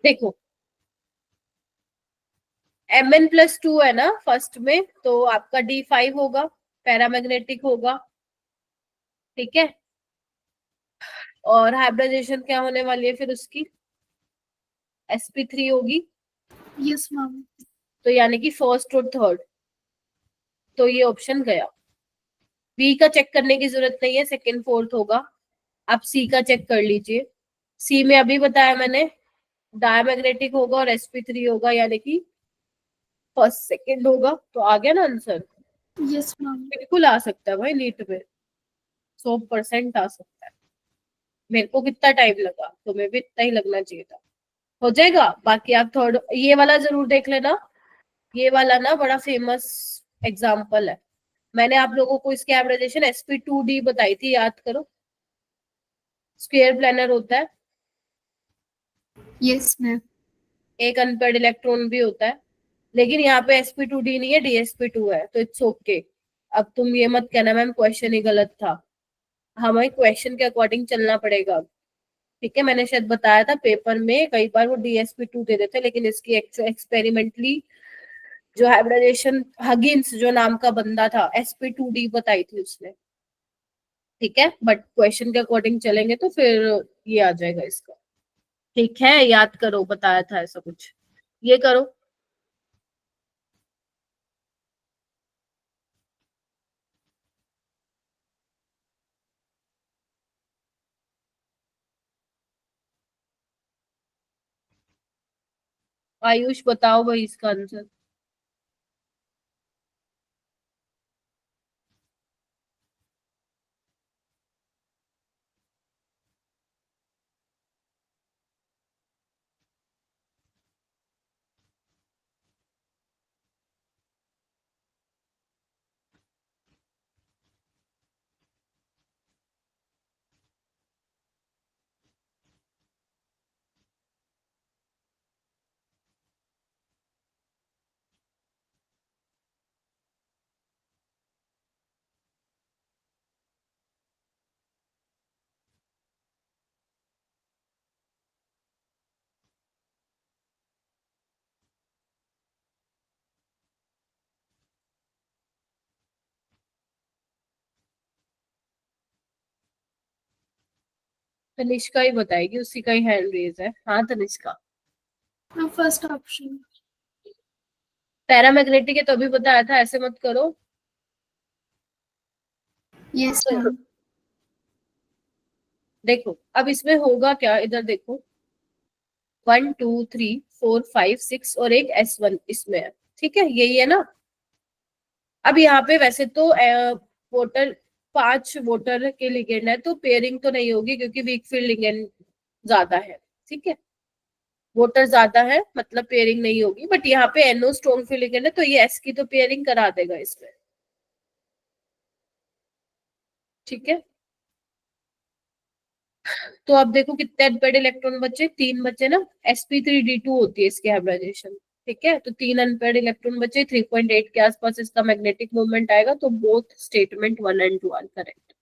देखो Mn+2 है ना फर्स्ट में, तो आपका D5 होगा, पैरामैग्नेटिक होगा, ठीक है। और हाइब्रिडाइजेशन क्या होने वाली है फिर उसकी? sp3 होगी, यस मैम। तो यानी कि फर्स्ट और थर्ड, तो ये ऑप्शन गया। बी का चेक करने की जरूरत नहीं है, सेकंड फोर्थ होगा। आप सी का चेक कर लीजिए। सी में अभी बताया मैंने, डायमैग्नेटिक होगा और sp3 होगा, यानी कि फर्स्ट सेकंड होगा। तो आ गया ना आंसर? Yes ma'am. बिल्कुल आ सकता है भाई, नीट में 100% आ सकता है। मेरे को कितना टाइम लगा, तुम्हें भी इतना ही लगना चाहिए था। हो जाएगा। बाकी आप थर्ड ये वाला जरूर देख लेना, ये वाला ना बड़ा फेमस एग्जाम्पल है। मैंने आप लोगों को इसकी एवरेजेशन sp2d बताई थी, याद करो। स्क्वायर प्लानर होता है, यस मैम। एक अनपेड इलेक्ट्रॉन भी होता है, लेकिन यहाँ पे sp2d नहीं है, dsp2 है, तो इट्स ओके। अब तुम ये मत कहना मैम क्वेश्चन ही गलत था, हमें क्वेश्चन के अकॉर्डिंग चलना पड़ेगा। ठीक है, मैंने शायद बताया था पेपर में कई बार वो dsp2 दे देते, लेकिन इसकी एक्सपेरिमेंटली जो हाइब्रिडाइजेशन, हगिंस जो नाम का बंदा था, sp2d बताई थी उसने। ठीक है, बट क्वेश्चन के अकॉर्डिंग चलेंगे तो फिर ये आ जाएगा इसका। ठीक है, याद करो, बताया था ऐसा कुछ। ये करो। आयुष बताओ भाई इसका आंसर। तनिष्का ही बताएगी, उसी का ही हैंड रेज है। हाँ Tanishka. Ma'am first option. Paramagnetic है तो अभी बताया था, ऐसे मत करो। Yes ma'am. देखो अब इसमें होगा क्या, इधर देखो, 1 2 3 4 5 6 और एक S1 इसमें है। ठीक है, यही है ना। अब यहाँ पे वैसे तो वोटर 5 वोटर के लिगेंड है, तो पेयरिंग तो नहीं होगी क्योंकि वीक फील्ड लिगेंड ज्यादा है। ठीक है, वोटर ज्यादा है मतलब पेयरिंग नहीं होगी, बट यहाँ पे NO स्ट्रॉन्ग फील्ड लिगेंड है, तो ये S की तो पेयरिंग करा देगा इसमें। ठीक है, तो अब देखो कितने अनपेड इलेक्ट्रॉन बचे, 3 बचे ना। sp3d2 होती है इसकी हाइब्रिडाइजेशन। ठीक है, तो 3 अनपेड इलेक्ट्रॉन बचे, 3.8 के आसपास इसका मैग्नेटिक मूवमेंट आएगा, तो बोथ स्टेटमेंट 1 और 2 आर करेक्ट।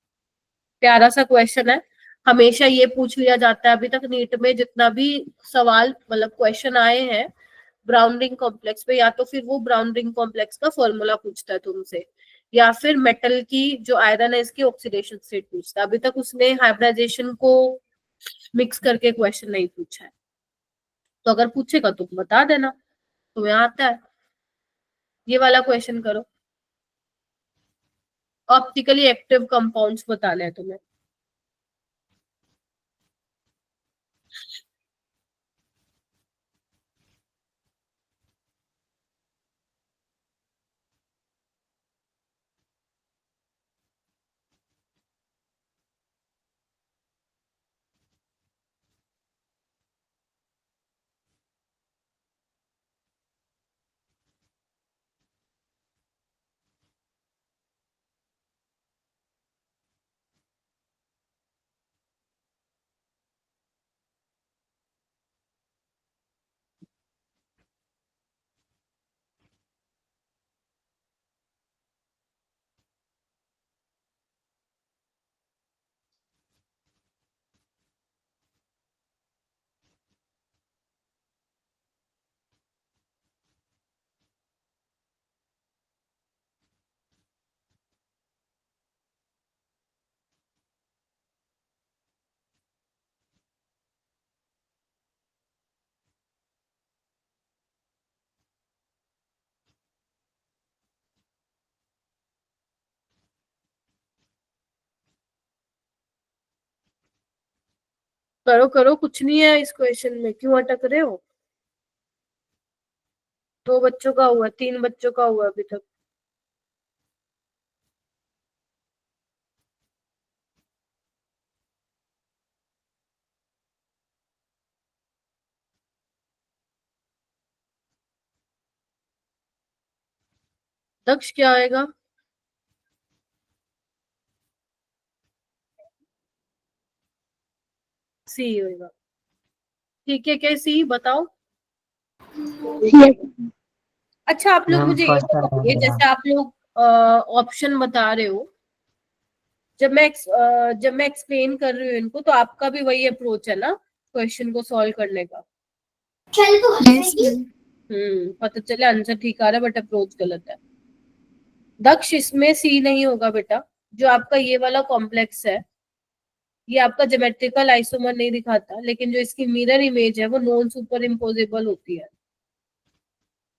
प्यारा सा क्वेश्चन है, हमेशा ये पूछ लिया जाता है। अभी तक नीट में जितना भी सवाल मतलब क्वेश्चन आए हैं ब्राउन रिंग कॉम्प्लेक्स पे, या तो फिर वो ब्राउन रिंग कॉम्प्लेक्स का फॉर्मूला पूछता है तुमसे, या फिर मेटल की जो आयरन है इसकी ऑक्सीडेशन स्टेट पूछता है। अभी तक उसने हाइब्रिडाइजेशन को मिक्स करके क्वेश्चन नहीं पूछा है, तो अगर पूछेगा तो बता देना, तुम्हें आता है। ये वाला क्वेश्चन करो, ऑप्टिकली एक्टिव कंपाउंड्स बताने हैं तुम्हें। करो करो, कुछ नहीं है इस क्वेश्चन में, क्यों अटक रहे हो? 2 बच्चों का हुआ, 3 बच्चों का हुआ अभी तक। दक्ष क्या आएगा? सी होगा। ठीक है, क्या सी बताओ। अच्छा आप लोग मैम मुझे ये फर्स्ट वाला बताइए, है जैसे आप लोग ऑप्शन बता रहे हो, जब मैं एक्सप्लेन कर रही हूँ इनको, तो आपका भी वही अप्रोच है ना क्वेश्चन को सॉल्व करने का? Yes, ma'am. पता चले आंसर ठीक आ रहा है बट अप्रोच गलत है। दक्ष इसमें सी नहीं होगा बेटा। जो आपका ये वाला कॉम्प्लेक्स है, ये आपका ज्योमेट्रिकल आइसोमर नहीं दिखाता, लेकिन जो इसकी मिरर इमेज है वो नॉन सुपर इम्पोजेबल होती है,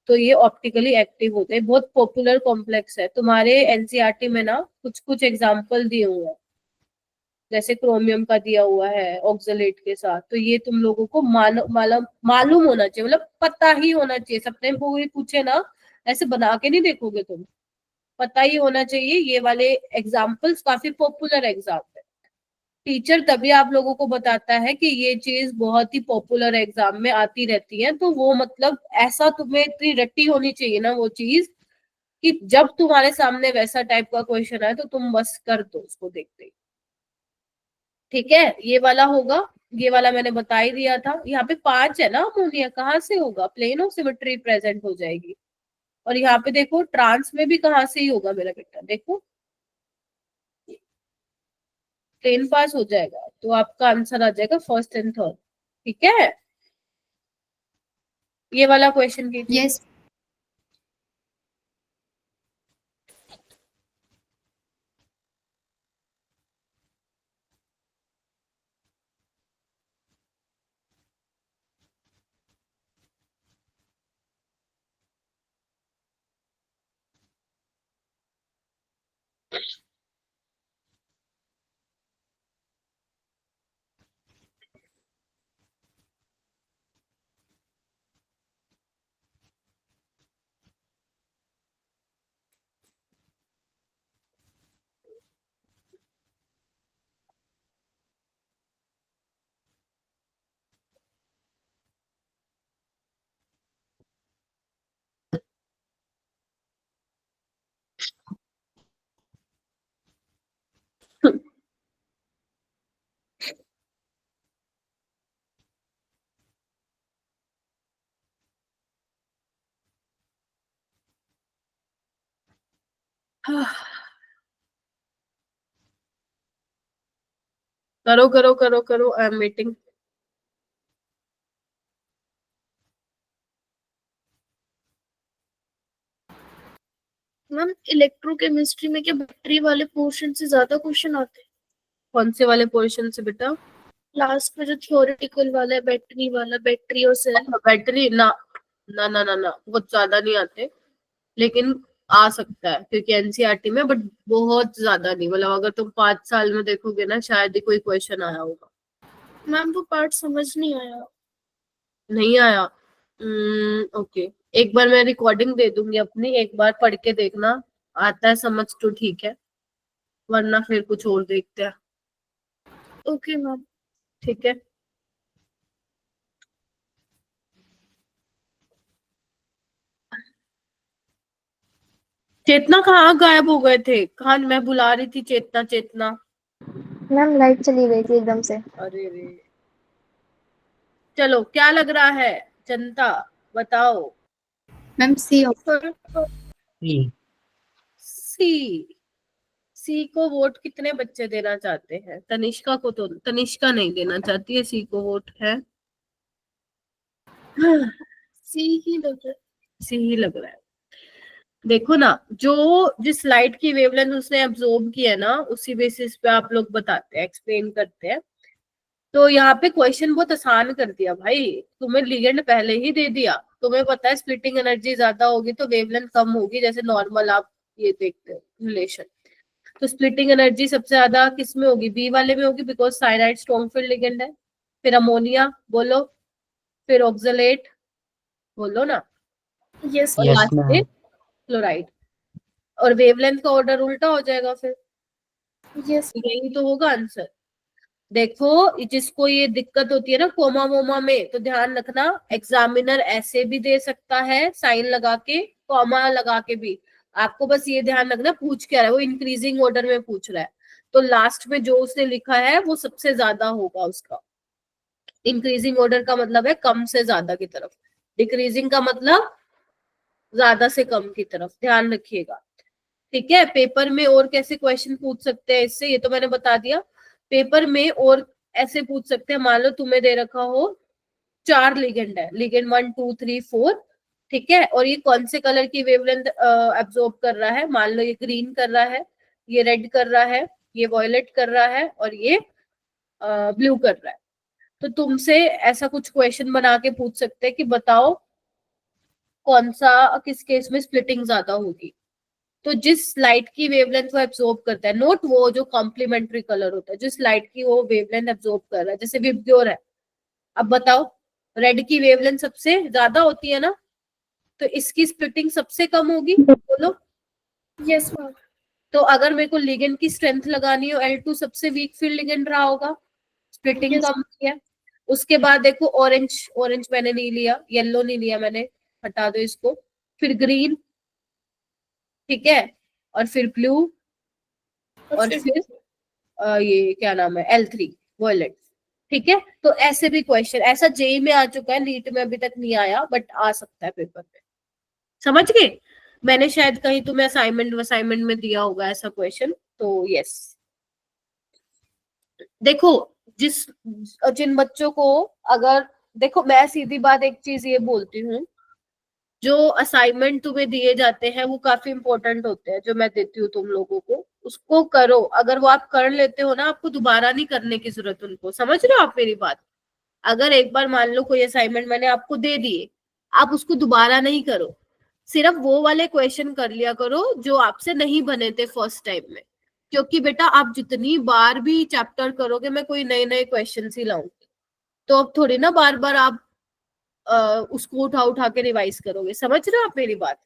तो ये ऑप्टिकली एक्टिव होते हैं। बहुत पॉपुलर कॉम्प्लेक्स है, तुम्हारे एनसीईआरटी में ना कुछ कुछ एग्जांपल दिए हुए हैं, जैसे क्रोमियम का दिया हुआ है ऑक्सलेट के साथ, तो ये तुम लोगों को मालूम होना चाहिए, मतलब पता ही होना चाहिए। सप्ताह पूरी पूछे ना, ऐसे बना के नहीं देखोगे तुम, पता ही होना चाहिए। ये वाले एग्जाम्पल्स काफी पॉपुलर एग्जाम है। टीचर तभी आप लोगों को बताता है कि ये चीज बहुत ही पॉपुलर एग्जाम में आती रहती है, तो वो मतलब ऐसा तुम्हें इतनी रट्टी होनी चाहिए ना वो चीज, कि जब तुम्हारे सामने वैसा टाइप का क्वेश्चन आए तो तुम बस कर दो उसको देखते ही। ठीक है, ये वाला होगा। ये वाला मैंने बता ही दिया था। यहाँ पे 5 है ना अमोनिया, कहाँ से होगा? प्लेन ऑफ सिमेट्री प्रेजेंट हो जाएगी। और यहाँ पे देखो ट्रांस में भी कहाँ से ही होगा मेरा बेटा, देखो प्लेन पास हो जाएगा, तो आपका आंसर आ जाएगा फर्स्ट एंड थर्ड। ठीक है, ये वाला क्वेश्चन कीजिए। Yes. करो करो करो करो, I am waiting. Ma'am electrochemistry में क्या बैटरी वाले पोर्शन से ज्यादा क्वेश्चन आते हैं? कौन से वाले पोर्शन से बेटा? लास्ट में जो थ्योरेटिकल वाला है, बैटरी वाला, बैटरी और सेल। बैटरी ना ना ना ना ना, बहुत ज्यादा नहीं आते, लेकिन आ सकता है क्योंकि एनसीईआरटी में, बट बहुत ज्यादा नहीं। मतलब अगर तुम 5 साल में देखोगे ना, शायद ही कोई क्वेश्चन आया होगा। मैम वो पार्ट समझ नहीं आया। नहीं आया? ओके, एक बार मैं रिकॉर्डिंग दे दूंगी अपनी, एक बार पढ़ के देखना, आता है समझ तो ठीक है, वरना फिर कुछ और देखते हैं। Okay ma'am. ठीक है, चेतना कहाँ गायब हो गए थे? कहाँ, मैं बुला रही थी चेतना चेतना। मैम लाइट चली गई थी एकदम से। अरे रे, चलो क्या लग रहा है जनता, बताओ। Ma'am, C. सी। सी, सी को वोट कितने बच्चे देना चाहते हैं? तनिष्का को तो, तनिष्का नहीं देना चाहती है सी को वोट, है सी ही लग रहा है। सी ही लग रहा है। देखो ना, जो जिस लाइट की वेवलेंथ उसने एब्जॉर्ब की है ना, उसी बेसिस पे आप लोग बताते हैं, एक्सप्लेन करते हैं। तो यहाँ पे क्वेश्चन बहुत आसान कर दिया भाई, तुम्हें लिगेंड पहले ही दे दिया, तुम्हें पता है स्प्लिटिंग एनर्जी ज्यादा होगी तो वेवलेंथ कम होगी, जैसे नॉर्मल आप ये देखते हो रिलेशन। तो स्प्लिटिंग एनर्जी सबसे ज्यादा किस में होगी? बी वाले में होगी, because cyanide strong field ligand है। फिर अमोनिया बोलो, फिर ऑक्सलेट बोलो ना, यस और Yes, लास्ट में ma'am. क्लोराइड। और वेवलेंथ का ऑर्डर उल्टा हो जाएगा फिर, यस यही तो होगा आंसर। देखो जिसको ये दिक्कत होती है ना कोमा वोमा में, तो ध्यान रखना एग्जामिनर ऐसे भी दे सकता है साइन लगा के, कॉमा लगा के भी। आपको बस ये ध्यान रखना पूछ क्या रहा है, वो इंक्रीजिंग ऑर्डर में पूछ रहा है, तो लास्ट में जो उसने लिखा है वो सबसे ज्यादा होगा उसका। इंक्रीजिंग ऑर्डर का मतलब है कम से ज्यादा की तरफ, डिक्रीजिंग का मतलब ज्यादा से कम की तरफ, ध्यान रखिएगा। ठीक है, पेपर में और कैसे क्वेश्चन पूछ सकते हैं इससे, ये तो मैंने बता दिया। पेपर में और ऐसे पूछ सकते हैं, मान लो तुम्हें दे रखा हो 4 लिगेंड है, लिगेंड 1 2 3 4, ठीक है, और ये कौन से कलर की वेवलेंथ एब्जॉर्ब कर रहा है, मान लो ये ग्रीन कर रहा है, ये रेड कर रहा है, ये वॉयलेट कर रहा है, और ये ब्लू कर रहा है। तो तुमसे ऐसा कुछ क्वेश्चन बना के पूछ सकते हैं कि बताओ कौन सा, किस केस में स्प्लिटिंग ज्यादा होगी। तो जिस लाइट की वेवलेंथ वो एब्जॉर्ब करता है, नोट वो जो कॉम्प्लीमेंट्री कलर होता है, जिस लाइट की वो वेवलेंथ एब्जॉर्ब कर रहा है, जैसे विबग्योर है, अब बताओ रेड की वेवलेंथ सबसे ज्यादा होती है ना, तो इसकी स्प्लिटिंग सबसे कम होगी, बोलो। Yes ma'am. तो अगर मेरे को लिगेंड की स्ट्रेंथ लगानी हो, L2 सबसे वीक फील्ड लिगेंड रहा होगा, स्प्लिटिंग Yes. कम की है। उसके बाद देखो ऑरेंज, ऑरेंज मैंने नहीं लिया, येलो नहीं लिया मैंने, हटा दो इसको, फिर ग्रीन, ठीक है, और फिर ब्लू, और फिर ये क्या नाम है L3 वॉयलेट। ठीक है, तो ऐसे भी क्वेश्चन, ऐसा जेई में आ चुका है, नीट में अभी तक नहीं आया, बट आ सकता है पेपर में। समझ गए, मैंने शायद कहीं तुम्हें असाइनमेंट में दिया होगा ऐसा क्वेश्चन, तो यस। देखो जिस जिन बच्चों को, अगर देखो मैं सीधी बात एक चीज ये बोलती हूँ, जो असाइनमेंट तुम्हें दिए जाते हैं वो काफी इंपॉर्टेंट होते हैं, जो मैं देती हूँ तुम लोगों को, उसको करो। अगर वो आप कर लेते हो ना, आपको दोबारा नहीं करने की जरूरत उनको, समझ रहे हो आप मेरी बात। अगर एक बार मान लो कोई असाइनमेंट मैंने आपको दे दिए, आप उसको दोबारा नहीं करो, सिर्फ वो वाले क्वेश्चन कर लिया करो जो आपसे नहीं बने थे फर्स्ट टाइम में। क्योंकि बेटा आप जितनी बार भी चैप्टर करोगे, मैं कोई नए नए क्वेश्चन ही लाऊंगी, तो अब थोड़ी ना बार बार आप उसको उठा उठा के रिवाइज करोगे, समझ रहे हो आप मेरी बात।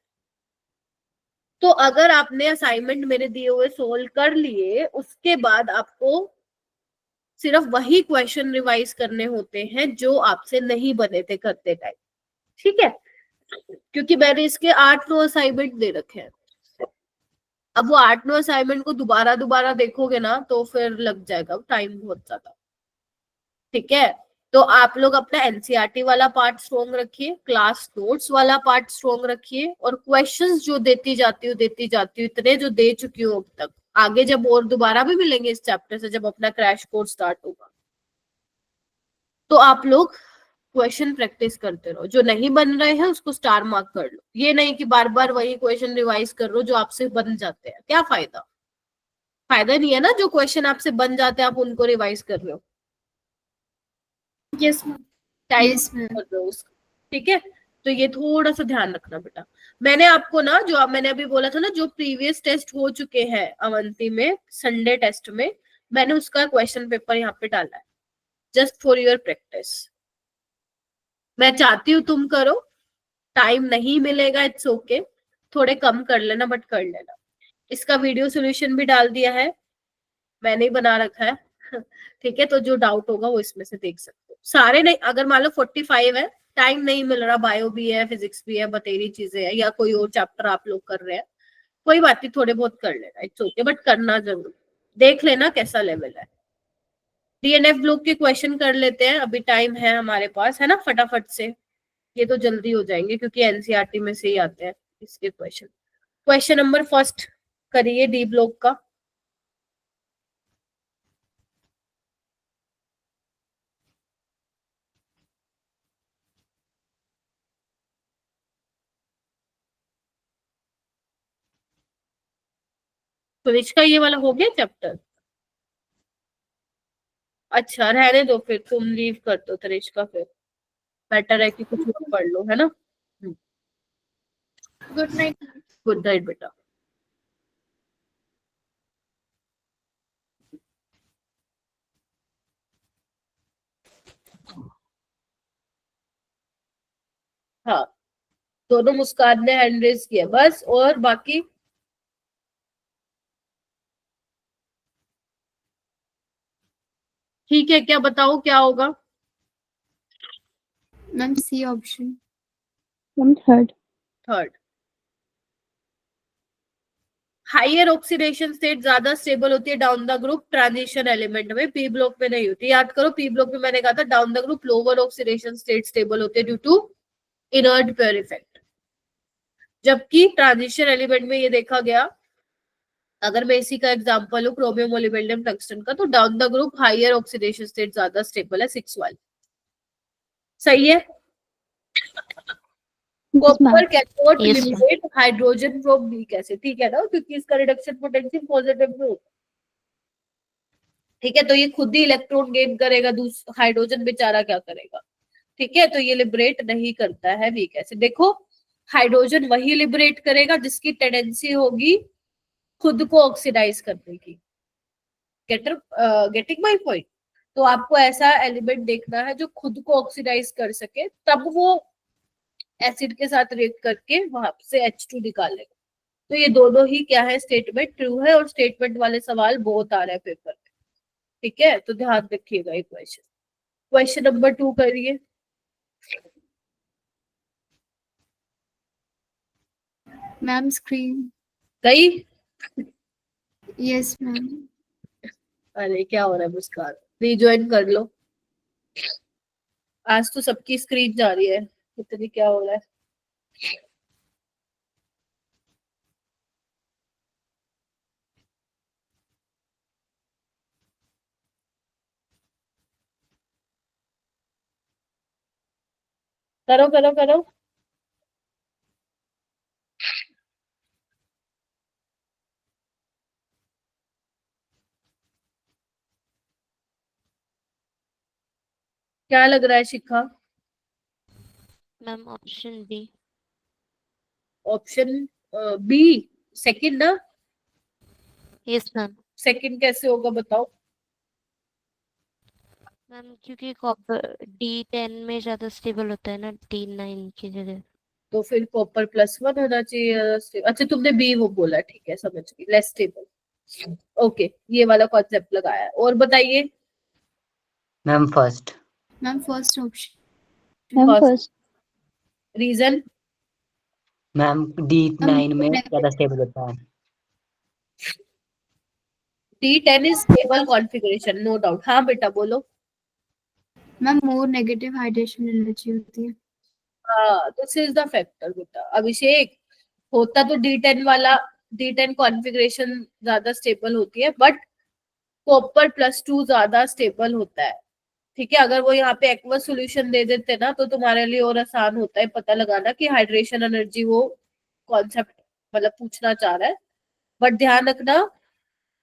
तो अगर आपने असाइनमेंट मेरे दिए हुए सोल्व कर लिए, उसके बाद आपको सिर्फ वही क्वेश्चन रिवाइज करने होते हैं जो आपसे नहीं बने थे करते टाइम, ठीक है। क्योंकि मैंने इसके 8-9 असाइनमेंट दे रखे हैं, अब वो 8-9 असाइनमेंट को दोबारा दोबारा देखोगे ना, तो फिर लग जाएगा टाइम बहुत ज्यादा, ठीक है। तो आप लोग अपना एनसीईआरटी वाला पार्ट स्ट्रॉन्ग रखिए, क्लास नोट्स वाला पार्ट स्ट्रॉन्ग रखिए, और क्वेश्चंस जो देती जाती हूँ इतने जो दे चुकी हूँ अब तक, आगे जब और दोबारा भी मिलेंगे इस चैप्टर से, जब अपना क्रैश कोर्स स्टार्ट होगा, तो आप लोग क्वेश्चन प्रैक्टिस करते रहो। जो नहीं बन रहे हैं उसको स्टार मार्क कर लो, ये नहीं कि बार बार वही क्वेश्चन रिवाइज कर लो जो आपसे बन जाते हैं, क्या फायदा, फायदा नहीं है ना। जो क्वेश्चन आपसे बन जाते हैं आप उनको रिवाइज कर रहे हो, yes ma'am. Time Yes, ma'am. कर रहे हो उसका, ठीक है। तो ये थोड़ा सा ध्यान रखना बेटा। मैंने आपको ना, जो मैंने अभी बोला था ना, जो प्रीवियस टेस्ट हो चुके हैं अवंती में, संडे टेस्ट में, मैंने उसका क्वेश्चन पेपर यहाँ पे डाला है, जस्ट फॉर योर प्रैक्टिस। मैं चाहती हूँ तुम करो, टाइम नहीं मिलेगा इट्स ओके, थोड़े कम कर लेना बट कर लेना। इसका वीडियो सोल्यूशन भी डाल दिया है, मैंने ही बना रखा है ठीक है, तो जो डाउट होगा वो इसमें से देख सकते हो। सारे नहीं, अगर मान लो 45 है, टाइम नहीं मिल रहा, बायो भी है, फिजिक्स भी है, बतेरी चीजें है, या कोई और चैप्टर आप लोग कर रहे हैं, कोई बात नहीं, थोड़े बहुत कर लेना इट्स ओके, बट करना जरूर, देख लेना कैसा लेवल है। डीएनएफ ब्लॉक के क्वेश्चन कर लेते हैं, अभी टाइम है हमारे पास, है ना, फटाफट से, ये तो जल्दी हो जाएंगे क्योंकि एनसीईआरटी में से ही आते हैं इसके क्वेश्चन। क्वेश्चन नंबर फर्स्ट करिए डी ब्लॉक का। सुरेश का ये वाला हो गया चैप्टर, अच्छा रहने दो फिर, तुम लीव कर दो तरेश का, फिर बेटर है कि कुछ और पढ़ लो, है ना। Good night. गुड नाइट बेटा। हाँ, दोनों मुस्कान ने हैंड रेज किया बस। और बाकी ठीक है, क्या बताओ क्या होगा? Ma'am C option. Ma'am third. Third. Higher oxidation state ज्यादा स्टेबल होती है down the group transition element में, पी ब्लॉक में नहीं होती। याद करो, पी ब्लॉक में मैंने कहा था down the group lower oxidation state stable होते हैं due to inert pair effect. जबकि ट्रांजिशन एलिमेंट में ये देखा गया, अगर मैं इसी का एग्जांपल हूँ क्रोमियम मोलिब्डेनम टंगस्टन का, तो down the group higher oxidation state ज्यादा स्टेबल है 6 वाली। सही है। Copper cathode Yes, ma'am. Liberate hydrogen from weak acid, ठीक है ना, क्योंकि इसका रिडक्शन पोटेंशियल पॉजिटिव में होता है। ठीक है, तो ये खुद ही इलेक्ट्रॉन गेन करेगा, हाइड्रोजन बेचारा क्या करेगा? ठीक है, तो ये लिबरेट नहीं करता है वीक एसिड। देखो, हाइड्रोजन वही लिबरेट करेगा जिसकी टेंडेंसी होगी खुद को ऑक्सीडाइज करने की। Getting my point? तो आपको ऐसा एलिमेंट देखना है जो खुद को ऑक्सीडाइज कर सके, तब वो एसिड के साथ रिएक्ट करके वहां से H2 निकालेगा। तो ये दोनों ही क्या है, स्टेटमेंट ट्रू है, और स्टेटमेंट वाले सवाल बहुत आ रहे हैं पेपर में। ठीक है, तो ध्यान रखिएगा ये क्वेश्चन। क्वेश्चन नंबर 2 करिए। Ma'am screen. गई? Yes ma'am. अरे क्या हो रहा है मुस्कान, रिज्वाइन कर लो। आज तो सबकी स्क्रीन जा रही है, इतनी क्या हो रहा है? करो करो करो। क्या लग रहा है शिखा? Ma'am option B. Option B second ना? Yes ma'am. सेकंड कैसे होगा बताओ? मैम क्योंकि कॉपर D10 में ज्यादा स्टेबल होता है ना, D9 की जगह। तो फिर कॉपर +1 होना चाहिए। अच्छा, तुमने बी वो बोला, ठीक है समझ गई, लेस स्टेबल। ओके, ये वाला कॉन्सेप्ट लगाया है। और बताइए। Ma'am first. Ma'am first option. Ma'am first first. Reason? Ma'am D9 में मैम ज्यादा स्टेबल होता है। D10 is stable configuration, no doubt. हाँ बेटा बोलो। मोर नेगेटिव हाइड्रेशन एनर्जी होती है। हाँ, दिस इज द फैक्टर बेटा। अभिषेक, होता तो D10 वाला, D10 कॉन्फ़िगरेशन ज्यादा स्टेबल होती है, बट कॉपर +2 ज्यादा स्टेबल होता है। ठीक है, अगर वो यहाँ पे एक्वस सॉल्यूशन दे देते ना, तो तुम्हारे लिए और आसान होता है पता लगाना कि हाइड्रेशन एनर्जी वो कॉन्सेप्ट मतलब पूछना चाह रहा है। बट ध्यान रखना,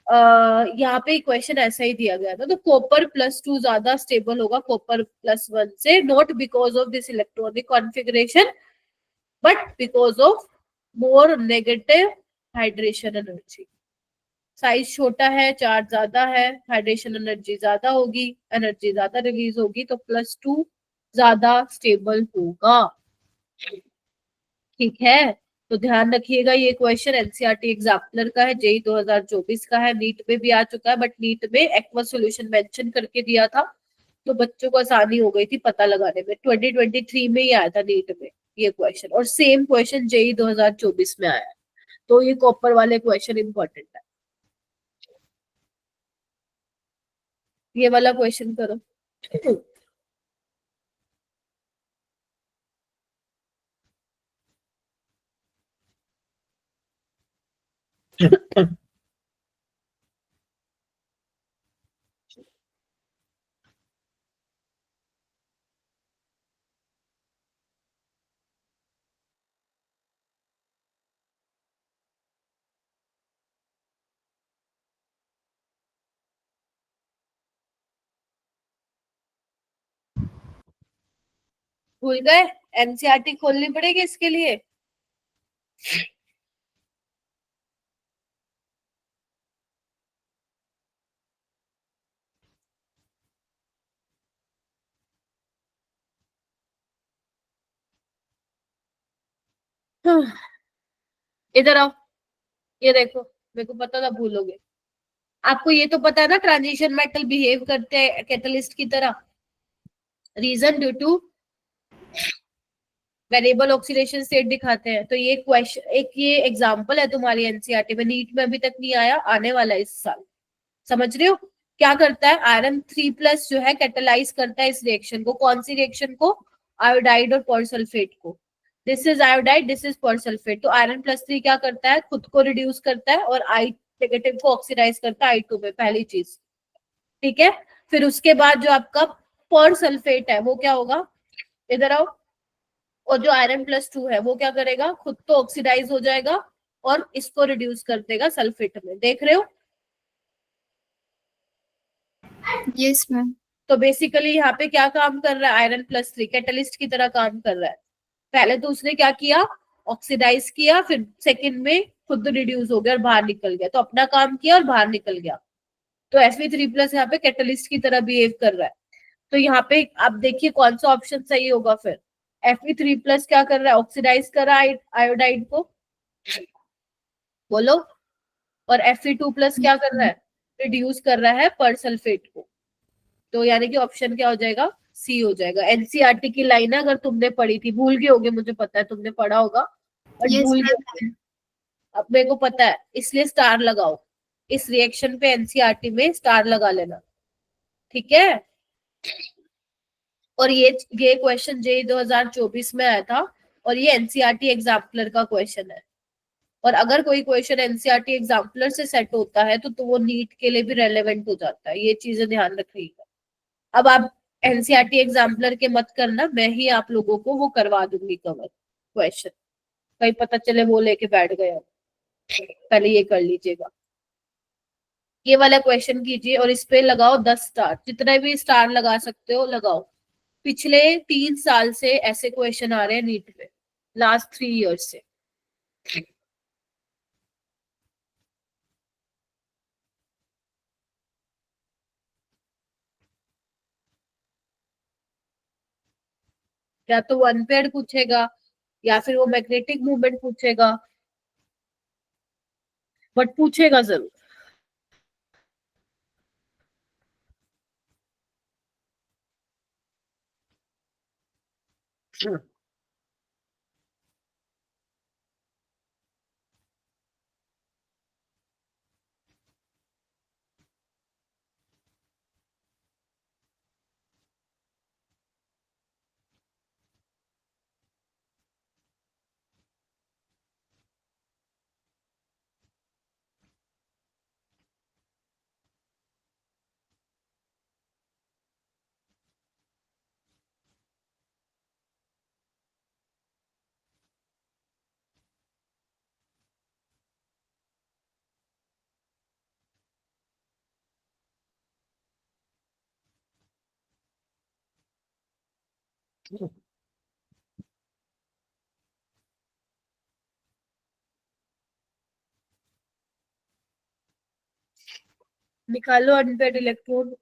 यहाँ पे क्वेश्चन ऐसा ही दिया गया था, तो कॉपर +2 ज्यादा स्टेबल होगा कॉपर +1 से, not because of this electronic configuration but because of more negative hydration energy. Size छोटा है, चार्ज ज्यादा है, हाइड्रेशन एनर्जी ज्यादा होगी, एनर्जी ज्यादा रिलीज होगी, तो +2 ज्यादा स्टेबल होगा। ठीक है, तो ध्यान रखिएगा, ये क्वेश्चन एनसीईआरटी एग्जाम्पलर का है, जेई 2024 का है, नीट में भी आ चुका है, बट नीट में एक्वस सॉल्यूशन मेंशन करके दिया था, तो बच्चों को आसानी हो गई थी पता लगाने में। 2023 में ही आया था नीट में ये क्वेश्चन, और सेम क्वेश्चन जेई 2024 में आया है। तो ये कॉपर वाले क्वेश्चन इंपॉर्टेंट है। ये वाला क्वेश्चन करो। भूल गए? एनसीईआरटी खोलनी पड़ेगी इसके लिए। इधर आओ, ये देखो, मेरे को पता था भूलोगे। आपको ये तो पता है ना, ट्रांजिशन मेटल बिहेव करते हैं कैटलिस्ट की तरह। Reason due to variable oxidation state दिखाते हैं। तो ये क्वेश्चन, एक ये एग्जांपल है तुम्हारी एनसीईआरटी में, नीट में अभी तक नहीं आया, आने वाला है इस साल। समझ रहे हो? क्या करता है आयरन 3+ जो है कैटेलाइज करता है इस रिएक्शन को। कौन सी रिएक्शन को? आयोडाइड और परसल्फेट को। This is iodide, this is persulphate. तो आयरन +3 क्या करता है? खुद को रिड्यूस करता है और आई नेगेटिव को ऑक्सीडाइज करता है I2 में, पहली चीज। ठीक है, फिर उसके बाद जो आपका परसल्फेट है वो क्या होगा? इधर आओ। और जो आयरन +2 है वो क्या करेगा? खुद तो ऑक्सीडाइज हो जाएगा और इसको रिड्यूस कर देगा सल्फेट में। देख रहे हो? Yes, ma'am. तो बेसिकली यहाँ पे क्या काम कर रहा है? आयरन +3 कैटलिस्ट की तरह काम कर रहा है। पहले तो उसने क्या किया? ऑक्सीडाइज किया, फिर सेकंड में खुद रिड्यूस हो गया और बाहर निकल गया। तो अपना काम किया और बाहर निकल गया। तो Fe3+ यहाँ पे कैटलिस्ट की तरह बिहेव कर रहा है। तो यहाँ पे आप देखिए कौन सा ऑप्शन सही होगा फिर। Fe3+ क्या कर रहा है? ऑक्सीडाइज कर रहा है आयोडाइड को, बोलो। और Fe2+ क्या कर रहा है? रिड्यूस कर रहा है परसल्फेट को। तो यानी कि ऑप्शन क्या हो जाएगा? सी हो जाएगा। एनसीईआरटी की लाइन है, अगर तुमने पढ़ी थी, भूल गए होगे, मुझे पता है तुमने पढ़ा होगा, बट Yes, भूल ma'am. गए। अब मेरे को पता है, इसलिए स्टार लगाओ इस रिएक्शन पे, एनसीईआरटी में स्टार लगा लेना, ठीक है। और ये क्वेश्चन जेईई 2024 में आया था और ये एनसीईआरटी एग्जाम्पलर का क्वेश्चन है। और अगर कोई क्वेश्चन एनसीईआरटी एग्जाम्पलर से सेट होता है तो वो नीट के लिए भी रेलेवेंट हो जाता है। ये चीजें ध्यान रखिएगा। अब आप एनसीईआरटी एग्जाम्पलर के मत करना, मैं ही आप लोगों को वो करवा दूंगी कवर क्वेश्चन, कहीं पता चले वो लेके बैठ गए। पहले ये कर लीजिएगा, ये वाला क्वेश्चन कीजिए और इस पे लगाओ 10 स्टार, जितने भी स्टार लगा सकते हो लगाओ। पिछले 3 साल से ऐसे क्वेश्चन आ रहे हैं नीट में, लास्ट 3 इयर्स से। या तो वो अनपेयर्ड पूछेगा या फिर वो मैग्नेटिक मूवमेंट पूछेगा, बट पूछेगा जरूर। निकालो अनपेयर्ड इलेक्ट्रॉन।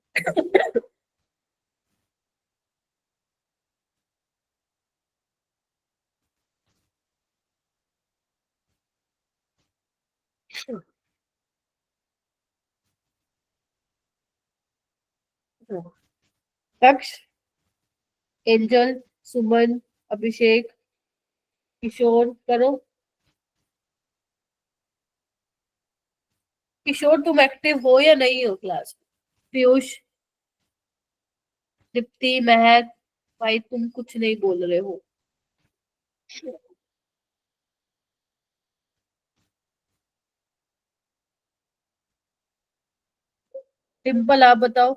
दक्ष, एंजल, सुमन, अभिषेक, किशोर करो। किशोर तुम एक्टिव हो या नहीं हो क्लास में? पीयूष, दीप्ति, महक, भाई तुम कुछ नहीं बोल रहे हो। टिम्पल आप बताओ।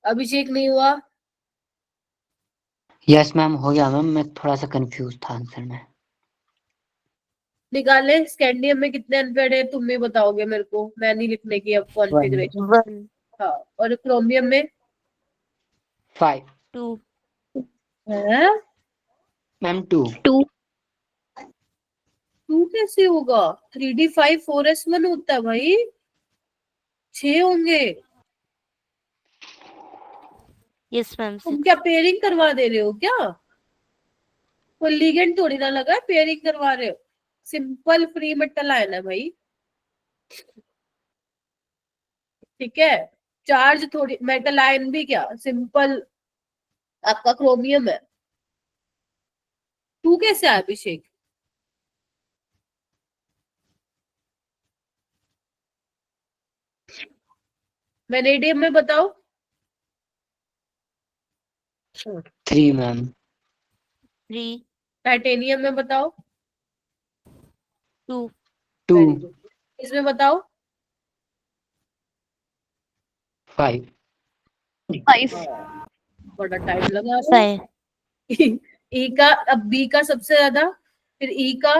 अभिषेक नहीं हुआ? यस मैम, हो गया मैम, मैं थोड़ा सा कंफ्यूज था आंसर में। निकाले। स्कैंडियम में कितने अनपेयर्ड है तुम भी बताओगे मेरे को, मैं नहीं लिखने की अब कॉन्फ़िगरेशन। 1 हाँ, और क्रोमियम में 5 2 है? मैम 2 2 2 कैसे होगा? 3d5 4s1 होता है भाई, 6 होंगे। यस मैम तुम क्या पेयरिंग करवा दे रहे हो क्या? कोई लिगेंड थोड़ी ना लगा, पेयरिंग करवा रहे हो, सिंपल फ्री मेटल आयन है भाई, ठीक है। चार्ज थोड़ी, मेटल आयन भी क्या, सिंपल आपका क्रोमियम है। तू कैसे है अभिषेक? वेनेडियम में बताओ। 3 मैम। 3, टाइटेनियम में बताओ। 2, 2, वेरी गुड। इसमें बताओ। 5। 5. बड़ा टाइम लगा रहा है। 5. ई का, अब बी का सबसे ज्यादा, फिर ई का,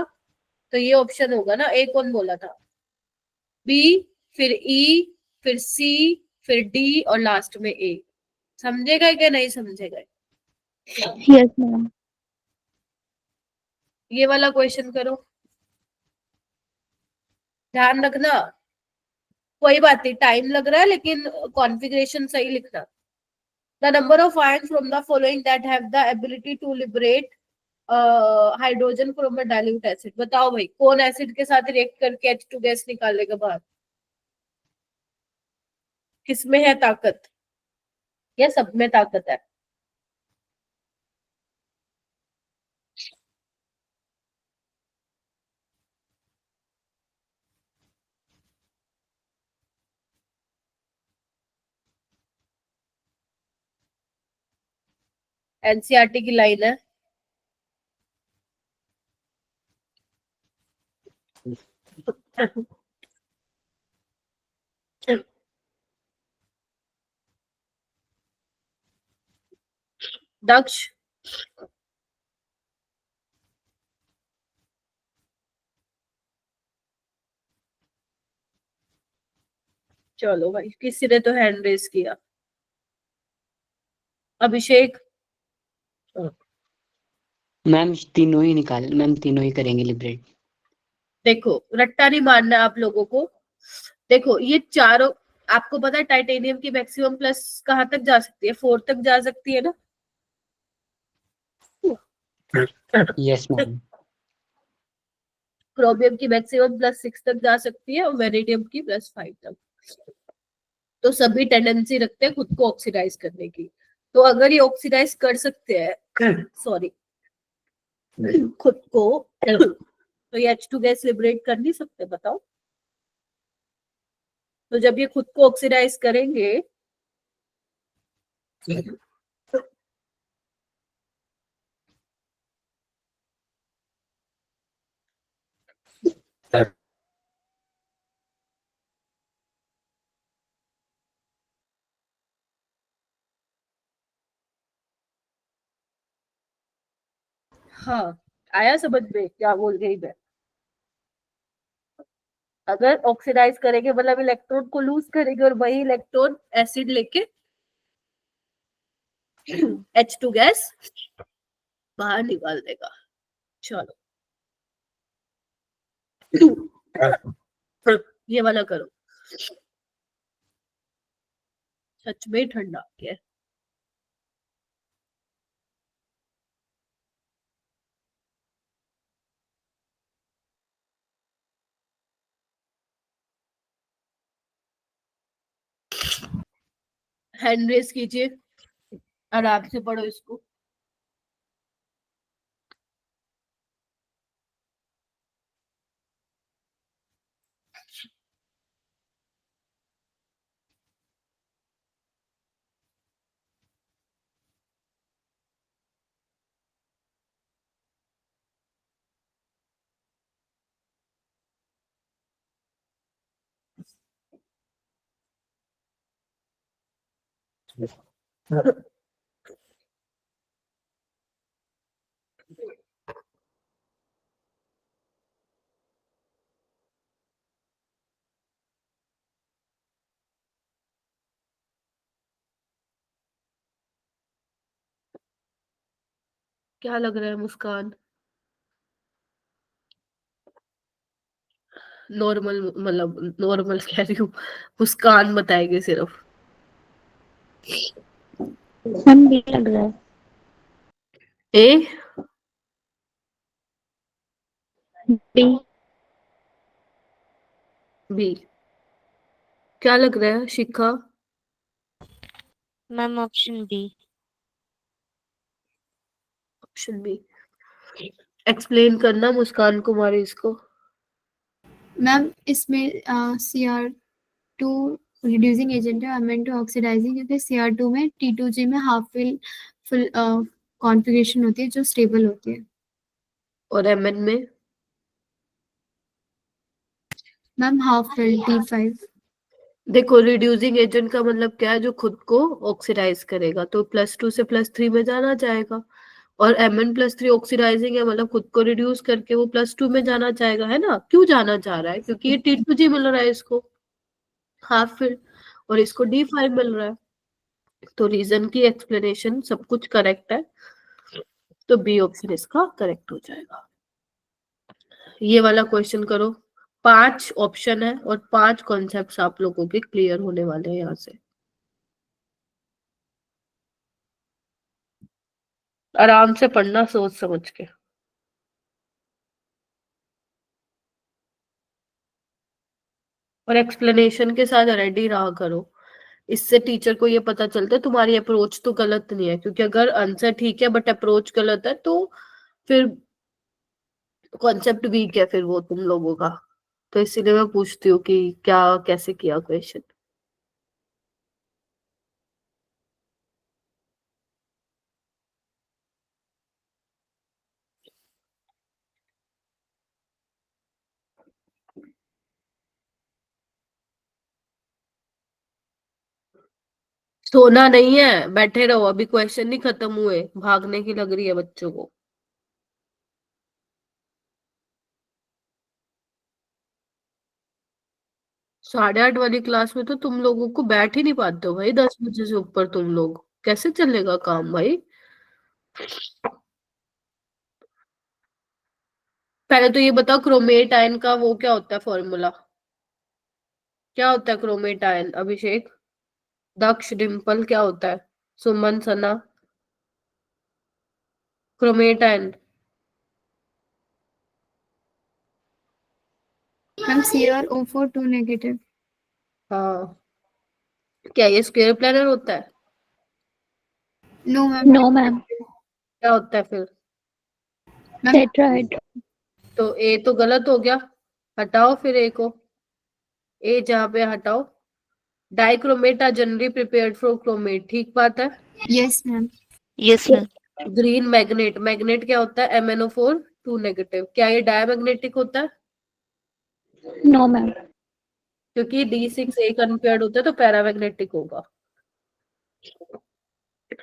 तो ये ऑप्शन होगा ना। ए कौन बोला था? बी, फिर ई, फिर सी, फिर डी और लास्ट में ए। समझेगा क्या नहीं समझेगा? Yes, ma'am. ये वाला क्वेश्चन करो, ध्यान रखना। कोई बात नहीं, टाइम लग रहा है, लेकिन कॉन्फ़िगरेशन सही लिखना। The number of ions from the following that have the ability to liberate hydrogen from a dilute acid. बताओ भाई, कौन एसिड के साथ रिएक्ट करके H2 गैस निकालेगा बाहर? किसमें है ताकत? या सब में ताकत है? एनसीईआरटी की लाइन है। दक्ष, चलो भाई, किसी ने तो हैंड रेस किया। अभिषेक, मैम तीनों ही निकाल, मैम तीनों ही करेंगे लिबरेट। देखो रट्टा नहीं मारना आप लोगों को। देखो ये चारों, आपको पता है टाइटेनियम की मैक्सिमम प्लस कहाँ तक जा सकती है? 4 तक जा सकती है ना। Yes ma'am. क्रोमियम की मैक्सिमम +6 तक जा सकती है और वेनेडियम की +5 तक। तो सभी टेंडेंसी रखते हैं खुद को ऑक्सीडाइज करने की। तो अगर ये ऑक्सीडाइज कर सकते हैं, सॉरी, खुद को, तो ये H2 गैस लिबरेट कर नहीं सकते? बताओ। तो जब ये खुद को ऑक्सीडाइज करेंगे, हाँ आया समझ में क्या बोल रही मैं? अगर ऑक्सीडाइज करेंगे मतलब इलेक्ट्रॉन को लूज करेंगे और वही इलेक्ट्रॉन एसिड लेके H2 गैस बाहर निकाल देगा। चलो ये वाला करो, सच में ठंडा क्या है। हैंड रेस कीजिए, आराम से पढ़ो इसको। क्या लग रहा है मुस्कान? नॉर्मल, मतलब नॉर्मल कह रही हूँ, मुस्कान बताएगी सिर्फ। मैम, B लग रहा है. A B. बी। क्या लग रहा है शिखा? Ma'am option B. Option B. Explain करना मुस्कान कुमारी इसको। मैम इसमें CR2 रिड्यूसिंग एजेंट है, अमेंट टू ऑक्सीडाइजिंग, क्योंकि CR2 में T2G में हाफ फिल कॉन्फ़िगरेशन होती है जो स्टेबल होती है। और एमएन में? Ma'am half fill T5। देखो रिड्यूसिंग एजेंट का मतलब क्या है? जो खुद को ऑक्सीडाइज करेगा, तो +2 से +3 में जाना जाएगा। और Mn+3 ऑक्सीडाइजिंग है, मतलब खुद को रिड्यूस करके वो +2 में जाना चाहेगा, है ना? क्यों जाना चाह रहा है? क्योंकि ये T2G मिल रहा है इसको हाफ फिल, और इसको D5 मिल रहा है। तो रीजन की एक्सप्लेनेशन सब कुछ करेक्ट है, तो बी ऑप्शन इसका करेक्ट हो जाएगा। ये वाला क्वेश्चन करो। 5 ऑप्शन है और 5 कॉन्सेप्ट्स आप लोगों के क्लियर होने वाले हैं यहाँ से। आराम से पढ़ना, सोच समझ के। और एक्सप्लेनेशन के साथ रेडी रहा करो। इससे टीचर को ये पता चलता है तुम्हारी अप्रोच तो गलत नहीं है, क्योंकि अगर आंसर ठीक है बट अप्रोच गलत है तो फिर कॉन्सेप्ट वीक है फिर वो तुम लोगों का। तो इसीलिए मैं पूछती हूँ कि क्या कैसे किया क्वेश्चन। सोना नहीं है, बैठे रहो, अभी क्वेश्चन नहीं खत्म हुए। भागने की लग रही है बच्चों को। साढ़े 8 वाली क्लास में तो तुम लोगों को बैठ ही नहीं पाते हो भाई, 10 बजे से ऊपर तुम लोग, कैसे चलेगा काम भाई? पहले तो ये बताओ क्रोमेट आयन का वो क्या होता है फॉर्मूला? क्या होता है क्रोमेट आयन? अभिषेक, दक्ष, डिम्पल, क्या होता है? Suman, Sana, chromate ion. Ma'am CrO4 2 negative. हाँ, क्या ये स्क्वायर प्लैनर होता है? No ma'am. No ma'am. क्या होता है फिर? Ma'am tetrahedral. तो ए तो गलत हो गया, हटाओ फिर ए को। ए जहाँ पे हटाओ। Dichromate are generally prepared for chromate, ठीक बात है। Yes ma'am. Yes ma'am. Green magnet, magnet क्या होता है? MnO4 2 नेगेटिव, क्या ये डायमैग्नेटिक होता है? No ma'am. क्योंकि D6 एक अनपेयर्ड होता है तो पैरामैग्नेटिक होगा।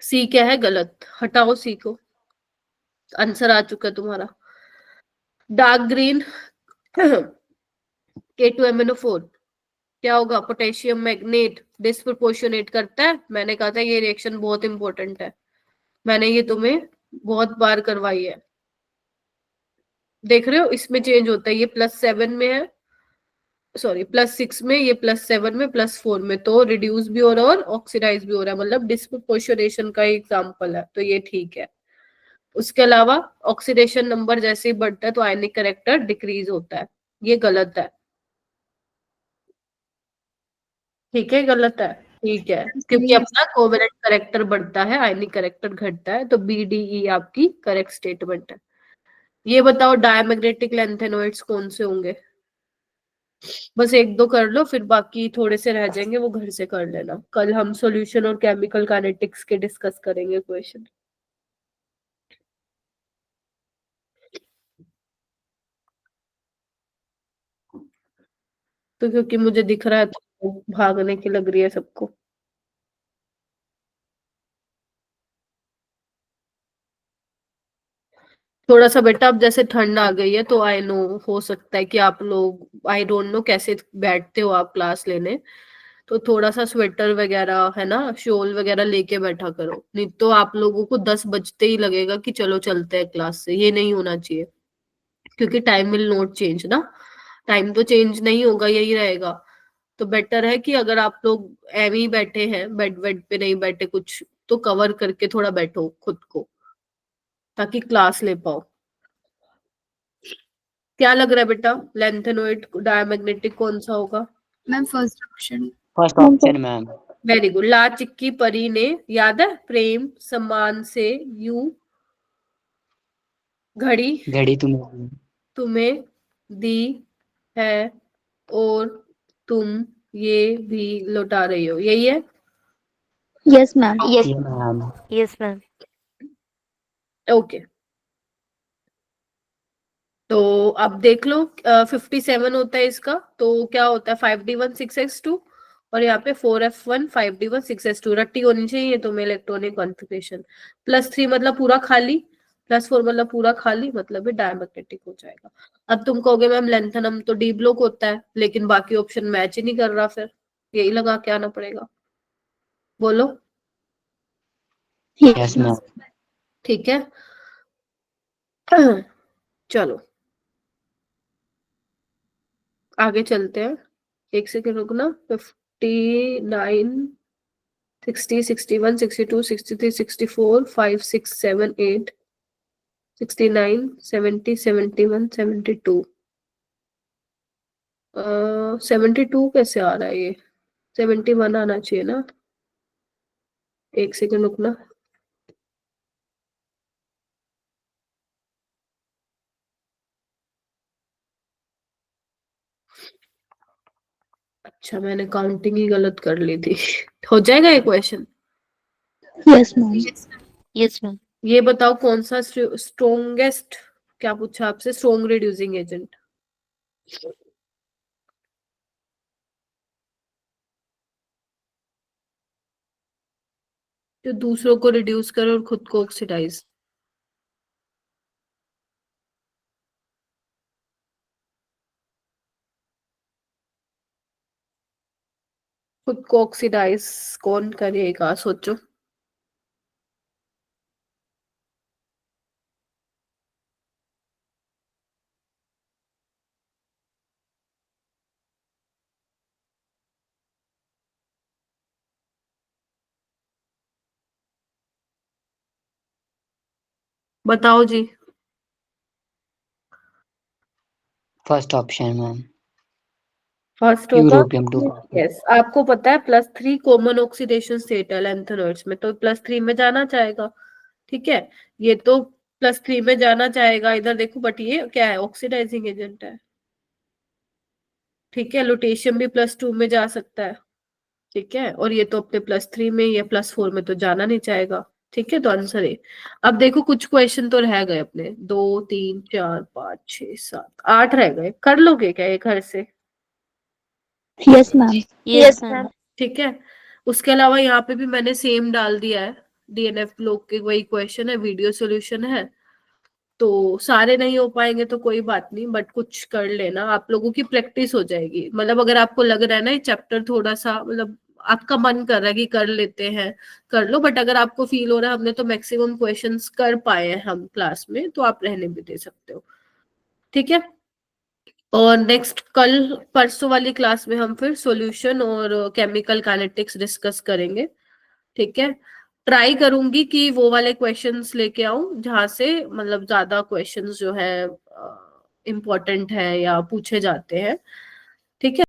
सी क्या है? गलत, हटाओ सी को। आंसर आ चुका है तुम्हारा। डार्क ग्रीन K2MnO4 क्या होगा? पोटेशियम मैग्नेट डिस्प्रोपोर्शनेट करता है। मैंने कहा था ये रिएक्शन बहुत इंपॉर्टेंट है, मैंने ये तुम्हें बहुत बार करवाई है। देख रहे हो इसमें चेंज होता है, ये +7 में है, सॉरी +6 में, ये +7 में, +4 में, तो रिड्यूस भी हो रहा है और ऑक्सीडाइज भी हो रहा है, मतलब डिस्प्रोपोर्शनेशन का एग्जांपल है, तो ये ठीक है। उसके अलावा ऑक्सीडेशन नंबर जैसे ही बढ़ता है तो आयनिक कैरेक्टर डिक्रीज होता है, ये गलत है। ठीक है, गलत है। ठीक है, क्योंकि अपना कोवेलेंट कैरेक्टर बढ़ता है, आयनिक कैरेक्टर घटता है, तो BDE आपकी करेक्ट स्टेटमेंट है। ये बताओ डायमैग्नेटिक लैंथेनोइड्स कौन से होंगे? बस एक दो कर लो, फिर बाकी थोड़े से रह जाएंगे वो घर से कर लेना। कल हम सॉल्यूशन और केमिकल काइनेटिक्स के डिस्कस करेंगे क्वेश्चन। तो क्योंकि मुझे दिख रहा है तो भागने की लग रही है सबको। थोड़ा सा बेटा, अब जैसे ठंड आ गई है तो आई नो हो सकता है कि आप लोग, आई डोंट नो कैसे बैठते हो आप क्लास लेने, तो थोड़ा सा स्वेटर वगैरह है ना, शॉल वगैरह लेके बैठा करो, नहीं तो आप लोगों को 10 बजते ही लगेगा कि चलो चलते हैं क्लास से। ये नहीं होना चाहिए, क्योंकि टाइम विल नॉट चेंज ना, टाइम तो चेंज नहीं होगा, यही रहेगा। तो बेटर है कि अगर आप लोग एवे ही बैठे हैं, बेड वेड पे नहीं बैठे कुछ, तो कवर करके थोड़ा बैठो खुद को, ताकि क्लास ले पाओ। क्या लग रहा है बेटा, लेंथेनोइड डायमैग्नेटिक कौन सा होगा? Ma'am first option. First option ma'am. Very good. ला चिक्की परी ने, याद है, प्रेम सम्मान से यूं घड़ी घड़ी तुम्हें तुम्हें दी है और तुम ये भी लौटा रही हो, यही है? Yes ma'am. ये मैम। Yes ma'am. ओके, तो अब देख लो 57 होता है इसका, तो क्या होता है 5d1 6s2 और यहाँ पे 4f1 5d1 6s2, रट्टी होनी चाहिए तुम्हें इलेक्ट्रॉनिक कॉन्फ़िगरेशन। +3 मतलब पूरा खाली, +4 मतलब पूरा खाली, मतलब ये डायमैग्नेटिक हो जाएगा। अब तुम कहोगे मैम लेंथेनम तो डी ब्लॉक होता है, लेकिन बाकी ऑप्शन मैच ही नहीं कर रहा, फिर यही लगा के आना पड़ेगा, बोलो। Yes ma'am. ठीक है चलो आगे चलते हैं, एक सेकेंड रुकना। 59 60 61 62 63 64 5 6 7 8 69 70 71 72 72 कैसे आ रहा है ये? 71 आना चाहिए ना, एक सेकेंड रुकना। अच्छा मैंने काउंटिंग ही गलत कर ली थी हो जाएगा ये question? Yes ma'am. Yes ma'am. ये बताओ कौन सा स्ट्रोंगेस्ट, क्या पूछा आपसे, स्ट्रोंग रिड्यूसिंग एजेंट? जो दूसरों को रिड्यूस करे और खुद को ऑक्सीडाइज। खुद को ऑक्सीडाइज कौन करेगा, सोचो। बताओ जी। First option ma'am. फर्स्ट होगा। यूरोपियम 2। यस, आपको पता है +3 कॉमन ऑक्सीडेशन स्टेट है लेंथेनॉइड्स में, तो +3 में जाना चाहेगा। ठीक है, ये तो +3 में जाना चाहेगा इधर देखो, बट ये क्या है, ऑक्सीडाइजिंग एजेंट है। ठीक है, लुटेशियम भी +2 में जा सकता है। ठीक है, और ये तो अपने +3 में या +4 में तो जाना नहीं चाहेगा। ठीक है, तो आंसर है। अब देखो कुछ क्वेश्चन तो रह गए अपने, 2 3 4 5 6 7 8 रह गए, कर लोगे क्या ये घर से? Yes ma'am. Yes ma'am. ठीक है, उसके अलावा यहाँ पे भी मैंने सेम डाल दिया है, डीएनएफ ब्लॉक के वही क्वेश्चन है, वीडियो सॉल्यूशन है। तो सारे नहीं हो पाएंगे तो कोई बात नहीं, बट कुछ कर लेना, आप लोगों की प्रैक्टिस हो जाएगी। मतलब अगर आपको लग रहा है ना ये चैप्टर थोड़ा सा, मतलब आपका मन कर रहा है कि कर लेते हैं, कर लो, बट अगर आपको फील हो रहा है हमने तो मैक्सिमम क्वेश्चंस कर पाए हैं हम क्लास में, तो आप रहने भी दे सकते हो। ठीक है, और नेक्स्ट कल परसों वाली क्लास में हम फिर सॉल्यूशन और केमिकल काइनेटिक्स डिस्कस करेंगे। ठीक है, ट्राई करूंगी कि वो वाले क्वेश्चंस लेके आऊं जहां से मतलब ज्यादा क्वेश्चंस जो है इम्पोर्टेंट है या पूछे जाते हैं। ठीक है।